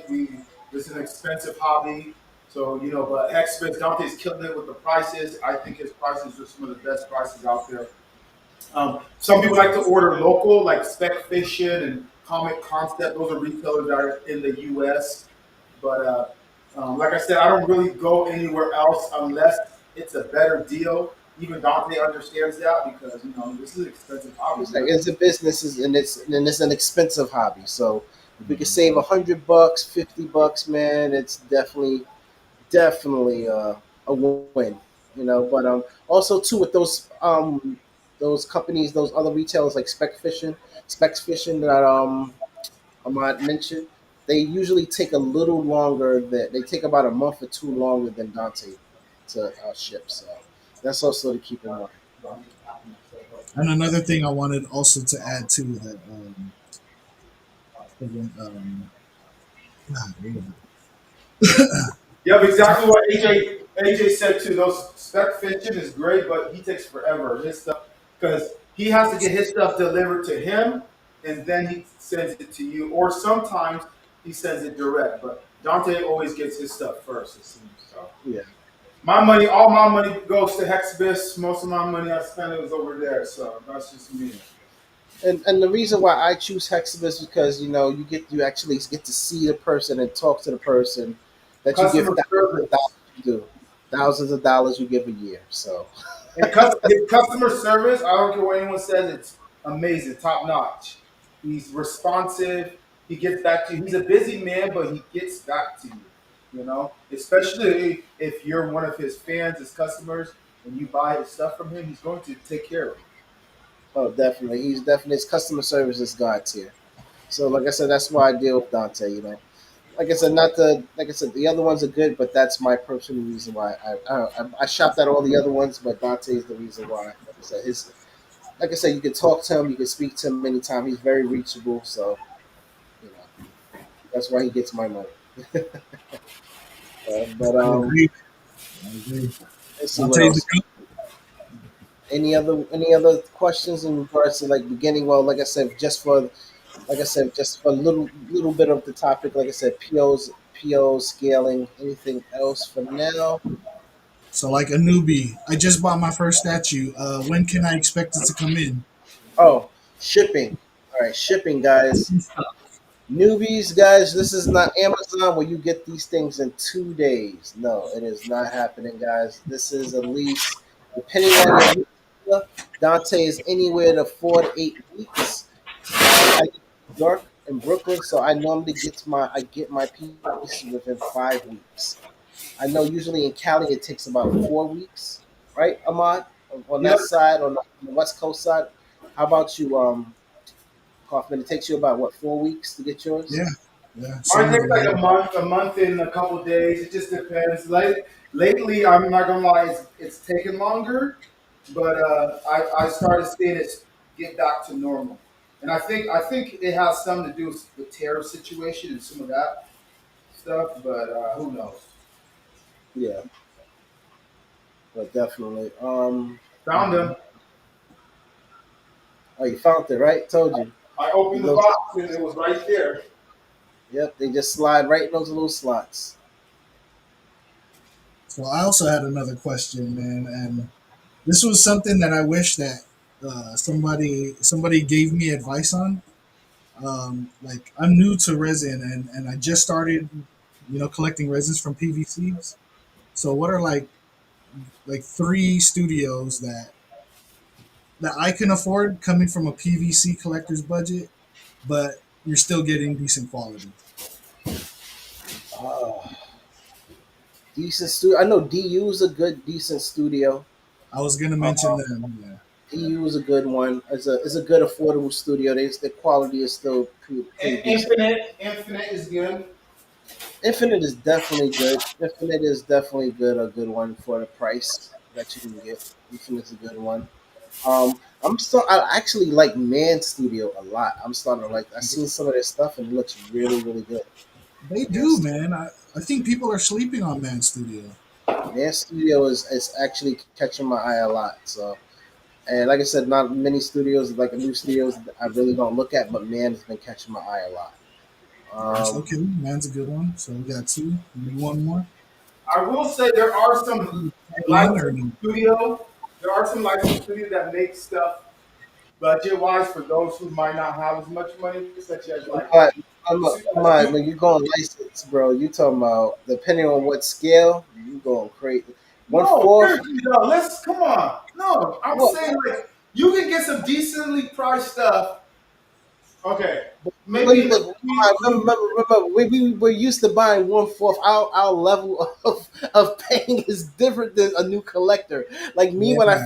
Speaker 1: we it's an expensive hobby, so But Hexabus, Dante's killing it with the prices. I think his prices are some of the best prices out there. Some people like to order local, like Spec Fiction and Comic Concept. Those are retailers that are in the U.S. But like I said, I don't really go anywhere else unless it's a better deal. Even Dante understands that because this is an expensive hobby,
Speaker 2: It's like
Speaker 1: man.
Speaker 2: it's a business, and it's an expensive hobby. So if we could save $100, $50, man, it's definitely a win. But also too with those companies, those other retailers like Specs Fishing that Ahmad mentioned, they usually take a little longer. That they take about a month or two longer than Dante to ship. So that's also to keep in mind.
Speaker 3: And another thing I wanted also to add to that, God, what was
Speaker 1: Yep, exactly what AJ said too. Those Spec Fiction is great, but he takes forever. His stuff because he has to get his stuff delivered to him, and then he sends it to you. Or sometimes he sends it direct. But Dante always gets his stuff first. It seems so.
Speaker 2: Yeah.
Speaker 1: My money, all my money goes to Hexabus. Most of my money I spend is over there. So that's just me.
Speaker 2: And the reason why I choose Hexabus is because you actually get to see the person and talk to the person that you give
Speaker 1: Customer
Speaker 2: thousands of
Speaker 1: service.
Speaker 2: dollars to do, thousands of dollars you give a year. So
Speaker 1: And his customer service, I don't care what anyone says, it's amazing, top notch. He's responsive. He gets back to you. He's a busy man, but he gets back to you. Especially if you're one of his fans, his customers, and you buy his stuff from him, he's going to take care of you.
Speaker 2: oh, definitely, he's definitely his customer service is God tier. So like I said, that's why I deal with Dante. Like I said, not the like I said, the other ones are good, but that's my personal reason why I shopped at all the other ones, but Dante is the reason why. Like I said, his like I said, you can talk to him, you can speak to him anytime. He's very reachable, so you know that's why he gets my money. But
Speaker 3: I agree. I agree.
Speaker 2: let's see
Speaker 3: I'll
Speaker 2: what
Speaker 3: tell you the
Speaker 2: else. Any other questions in regards to like beginning? Well, like I said, just for a little bit of the topic. Like I said, POs, scaling, anything else for now?
Speaker 3: So, like a newbie, I just bought my first statue. When can I expect it to come in?
Speaker 2: Oh, shipping. All right, shipping, guys. Newbies, guys, this is not Amazon where you get these things in 2 days. No, it is not happening, guys. This is at least, depending on your retailer, Dante is anywhere to 4 to 8 weeks. I live in New York in Brooklyn, so I get my piece within 5 weeks. I know usually in Cali it takes about 4 weeks, right, Ahmad? on
Speaker 1: Yep.
Speaker 2: that side, on the West Coast side. How about you, Kaufman? It takes you about what 4 weeks to get yours?
Speaker 3: Yeah, yeah.
Speaker 1: Mine
Speaker 3: Same
Speaker 1: takes
Speaker 3: over
Speaker 1: like
Speaker 3: here.
Speaker 1: a month and a couple of days. It just depends. Lately, I'm not gonna lie, it's taken longer, but I started seeing it get back to normal, and I think it has something to do with the tariff situation and some of that stuff. But who knows?
Speaker 2: Yeah, but definitely.
Speaker 1: Found
Speaker 3: Mhm.
Speaker 1: them.
Speaker 2: Oh, you found it, right? Told you.
Speaker 1: I
Speaker 2: The
Speaker 1: opened the
Speaker 2: little,
Speaker 1: box and it was right there.
Speaker 2: yep, they just slide right in those little slots.
Speaker 3: So I also had another question, man, and this was something that I wish that somebody gave me advice on. Like I'm new to resin, and I just started, collecting resins from PVCs. So what are like three studios that I can afford coming from a PVC collector's budget, but you're still getting decent quality?
Speaker 2: Oh, decent studio. I know DU is a good, decent studio.
Speaker 3: I was gonna mention them. Yeah,
Speaker 2: DU is a good one. It's a good affordable studio. The quality is still pretty decent.
Speaker 1: Infinite is good.
Speaker 2: Infinite is definitely good. Infinite is definitely good. A good one for the price that you can get. Infinite's a good one. I actually like Man Studio a lot. I'm starting to like. I seen some of their stuff and it looks really, really good.
Speaker 3: they do,
Speaker 2: Yes,
Speaker 3: man. I think people are sleeping on Man Studio.
Speaker 2: Man Studio is actually catching my eye a lot. So, and like I said, not many studios like new studios I really don't look at, but Man has been catching my eye a lot.
Speaker 3: Nice.
Speaker 2: Um,
Speaker 3: Okay, Man's a good one. So we got two. Maybe one more.
Speaker 1: I will say there are some
Speaker 3: One or
Speaker 1: licensed studio. There are some licensed studios that make stuff budget wise for those who might not have as much money, such as like
Speaker 2: but when you go on license, bro, you talking about depending on what scale you going crazy. One
Speaker 1: no,
Speaker 2: fourth.
Speaker 1: seriously though. Let's come on. No, I'm
Speaker 2: What?
Speaker 1: saying like you can get some decently priced stuff. Okay, maybe
Speaker 2: But,
Speaker 1: in
Speaker 2: but
Speaker 1: the
Speaker 2: I remember we were used to buying one fourth. Our level of paying is different than a new collector. Like me,
Speaker 3: Yeah,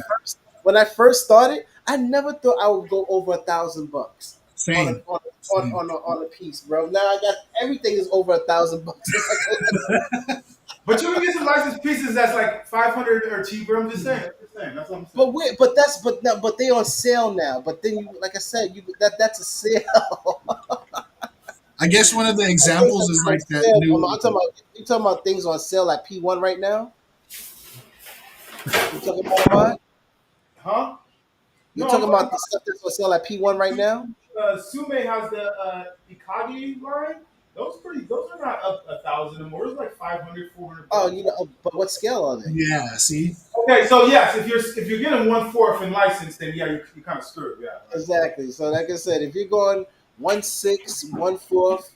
Speaker 2: when I first started, I never thought I would go over $1,000 on a
Speaker 3: same,
Speaker 2: on
Speaker 3: same.
Speaker 2: on a piece, bro. Now I got everything is over $1,000 in my collection.
Speaker 1: but you can get some licensed pieces that's like 500 or cheaper. I'm just saying. I'm just saying. That's what I'm saying.
Speaker 2: But they on sale now. But then you like I said, that's a sale.
Speaker 3: I guess one of the
Speaker 2: Things
Speaker 3: examples
Speaker 2: that
Speaker 3: is
Speaker 2: are on
Speaker 3: like that
Speaker 2: sale.
Speaker 3: new.
Speaker 2: I'm talking about you talking about things on sale at P1 right now. You talking about mine?
Speaker 1: Huh?
Speaker 2: You
Speaker 1: No, I'm
Speaker 2: talking
Speaker 1: talking
Speaker 2: about the stuff that's on sale at P1 right now?
Speaker 1: Sume has the Ikagi line. Those are not up 1,000 or more. It's like 500, 400
Speaker 2: Oh,
Speaker 1: bucks.
Speaker 2: but what scale are they?
Speaker 3: Yeah, see,
Speaker 1: Okay, so yes, if you're getting 1/4 in license, then yeah, you're kind of screwed. Yeah.
Speaker 2: Exactly. So, like I said, if you're going 1/6, 1/4,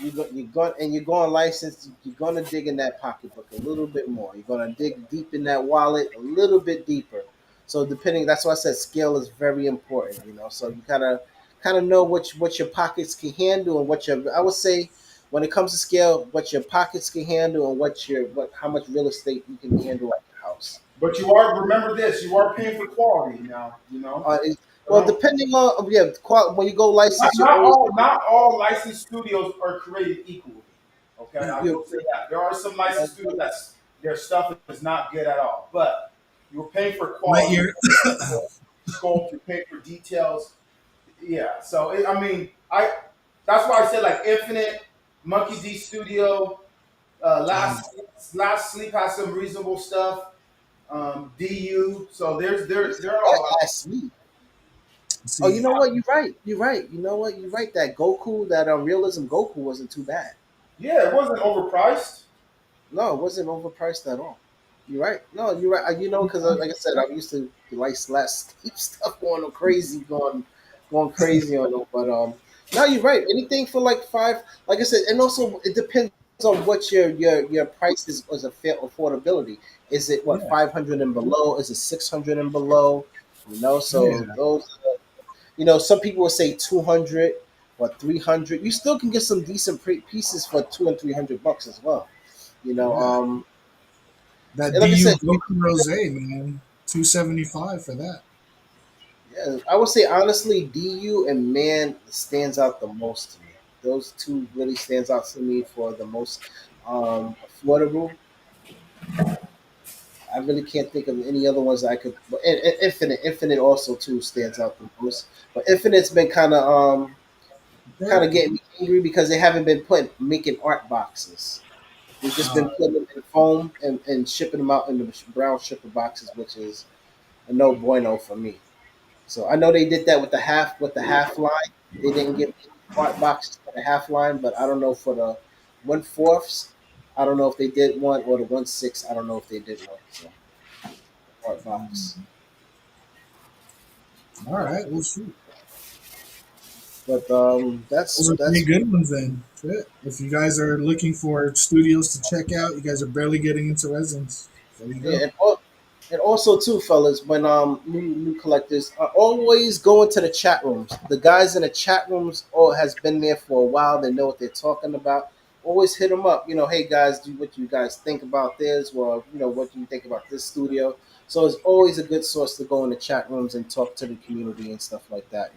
Speaker 2: you're going license, you're gonna dig in that pocketbook a little bit more. You're gonna dig deep in that wallet a little bit deeper. So, depending, that's why I said scale is very important. So you kind of know what your pockets can handle and what your I would say when it comes to scale, what your pockets can handle and what how much real estate you can handle at your house.
Speaker 1: But you are remember this. You are paying for quality now.
Speaker 2: Uh, it-
Speaker 1: So
Speaker 2: well,
Speaker 1: don't,
Speaker 2: depending on when you go
Speaker 1: not,
Speaker 2: license, you
Speaker 1: not
Speaker 2: always
Speaker 1: all not all licensed studios are created equally. Okay, I
Speaker 2: you,
Speaker 1: will say that there are some licensed studios
Speaker 2: you
Speaker 1: that's their stuff is not good at all. But you're paying for quality,
Speaker 3: Lightyear.
Speaker 1: scope. You're paying for details. Yeah. So I mean, that's why I said like Infinite, Monkey D Studio,
Speaker 3: Um,
Speaker 1: Last Sleep has some reasonable stuff. DU. So they're all
Speaker 2: that last week. Oh, you
Speaker 3: see,
Speaker 2: know what? You're right. You're right. You know what? You're right. That Goku, that realism Goku wasn't too bad.
Speaker 1: yeah. It wasn't overpriced.
Speaker 2: No, it wasn't overpriced at all. You're right. No, you're right. Because like I said, I'm used to like last Steve stuff going crazy on them. But no, you're right. Anything for like five, like I said, and also it depends on what your price is as a fair affordability. Is it what
Speaker 3: yeah,
Speaker 2: 500 and below? Is it 600 and below? So
Speaker 3: yeah,
Speaker 2: those some people will say 200 or 300. You still can get some decent pieces for 200 and 300 bucks as well. You know,
Speaker 3: yeah. That
Speaker 2: and like I
Speaker 3: DU
Speaker 2: said,
Speaker 3: Goku Rose, man. $275 for that.
Speaker 2: Yeah, I would say honestly, DU and Man stands out the most to me. Those two really stands out to me for the most affordable. I really can't think of any other ones that I could. And Infinite also too stands out the most. But Infinite's been kind of
Speaker 3: They're,
Speaker 2: getting me angry because they haven't been making art boxes. They've just
Speaker 3: uh,
Speaker 2: been putting them in foam and shipping them out in the brown shipper boxes, which is a no bueno for me. So I know they did that with the half line. They didn't give me art boxes for the half line, but I don't know for the 1/4s. I don't know if they did one or the 1/6. I don't know if they did one. So art box.
Speaker 3: all right, well, shoot.
Speaker 2: But
Speaker 3: Those are pretty
Speaker 2: that's
Speaker 3: good ones then. Shit. If you guys are looking for studios to check out, you guys are barely getting into resins. There you
Speaker 2: yeah,
Speaker 3: go.
Speaker 2: and also too, fellas, when new collectors are always going to the chat rooms. The guys in the chat rooms all has been there for a while. They know what they're talking about. Always hit them up. Hey guys, do what you guys think about this, or what do you think about this studio. So it's always a good source to go in the chat rooms and talk to the community and stuff like that.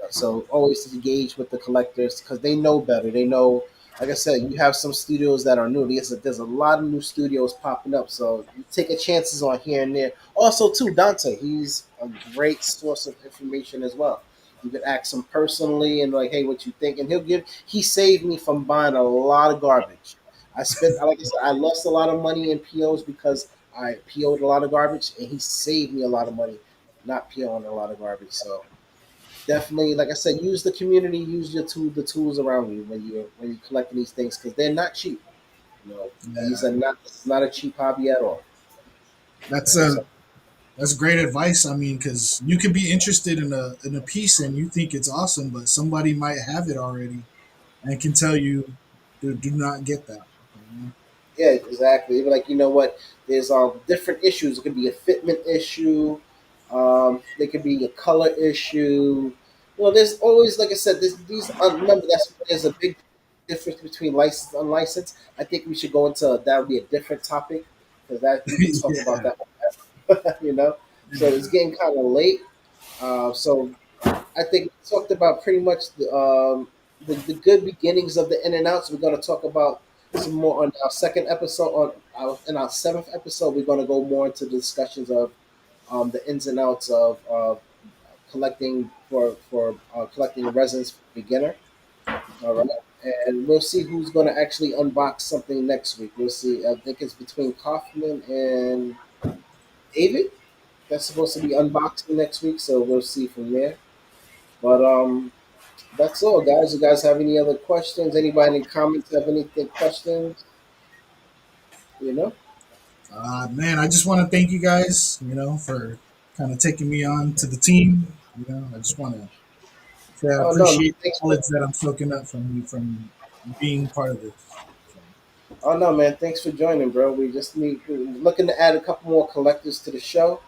Speaker 2: So always engage with the collectors because they know better. They know, like I said, you have some studios that are new. There's a lot of new studios popping up, so you take a chances on here and there. Also, too, Dante, he's a great source of information as well. You could ask him personally and like, hey, what you think, and He saved me from buying a lot of garbage. Like I said, I lost a lot of money in POs because I PO'd a lot of garbage, and he saved me a lot of money not POing a lot of garbage. So definitely, like I said, use the community, use the tools around you when you're collecting these things because they're not cheap. These
Speaker 3: Yeah,
Speaker 2: are not. It's not a cheap hobby at all.
Speaker 3: that's a that's great advice. I mean, because you could be interested in a piece and you think it's awesome, but somebody might have it already and can tell you, do not get that. You know?
Speaker 2: Yeah, exactly. Even like what, there's different issues. It could be a fitment issue. There could be a color issue. There's always, like I said, remember there's a big difference between licensed and unlicensed. I think we should go into that would be a different topic because that we could talk about
Speaker 3: Yeah,
Speaker 2: that. So it's
Speaker 3: yeah.
Speaker 2: getting kind of late. So I think we talked about pretty much the good beginnings of the in and outs. We're going to talk about some more on our second episode. In our seventh episode, we're going to go more into the discussions of the ins and outs of collecting for collecting resins for beginner. All right, and we'll see who's going to actually unbox something next week. We'll see. I think it's between Kaufman and David. That's supposed to be unboxing next week, so we'll see from there. But that's all, guys. You guys have any other questions? Anybody in the comments have anything questions? You know?
Speaker 3: Man, I just want to thank you guys, for kind of taking me on to the team. I just want to say I
Speaker 2: Oh no,
Speaker 3: appreciate
Speaker 2: thanks
Speaker 3: the
Speaker 2: for.
Speaker 3: knowledge that I'm soaking up from you from being part of this. So,
Speaker 2: Oh no, man. Thanks for joining, bro. We're looking to add a couple more collectors to the show.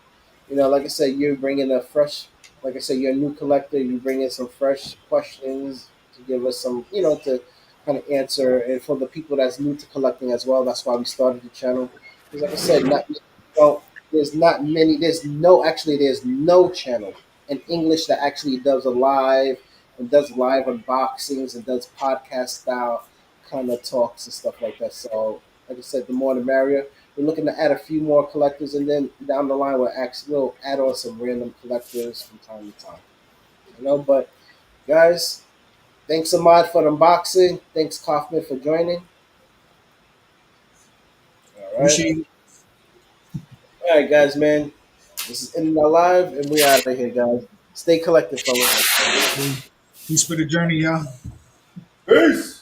Speaker 2: Like I said, you're bringing a fresh. Like I said, you're a new collector. You bring in some fresh questions to give us some, to kind of answer, and for the people that's new to collecting as well. That's why we started the channel. Because, like I said, well, there's not many. There's no channel in English that actually does a live and does live unboxings and does podcast style kind of talks and stuff like that. So, like I said, the more the merrier. We're looking to add a few more collectors, and then down the line, we'll add on some random collectors from time to time. But guys, thanks Ahmad for the unboxing. Thanks Kaufman for joining. All right,
Speaker 3: appreciate it.
Speaker 2: all right, guys, man. This is Ending Our Live, and we out of here, guys. Stay collected, fellas.
Speaker 3: Peace for the journey, y'all.
Speaker 1: Peace.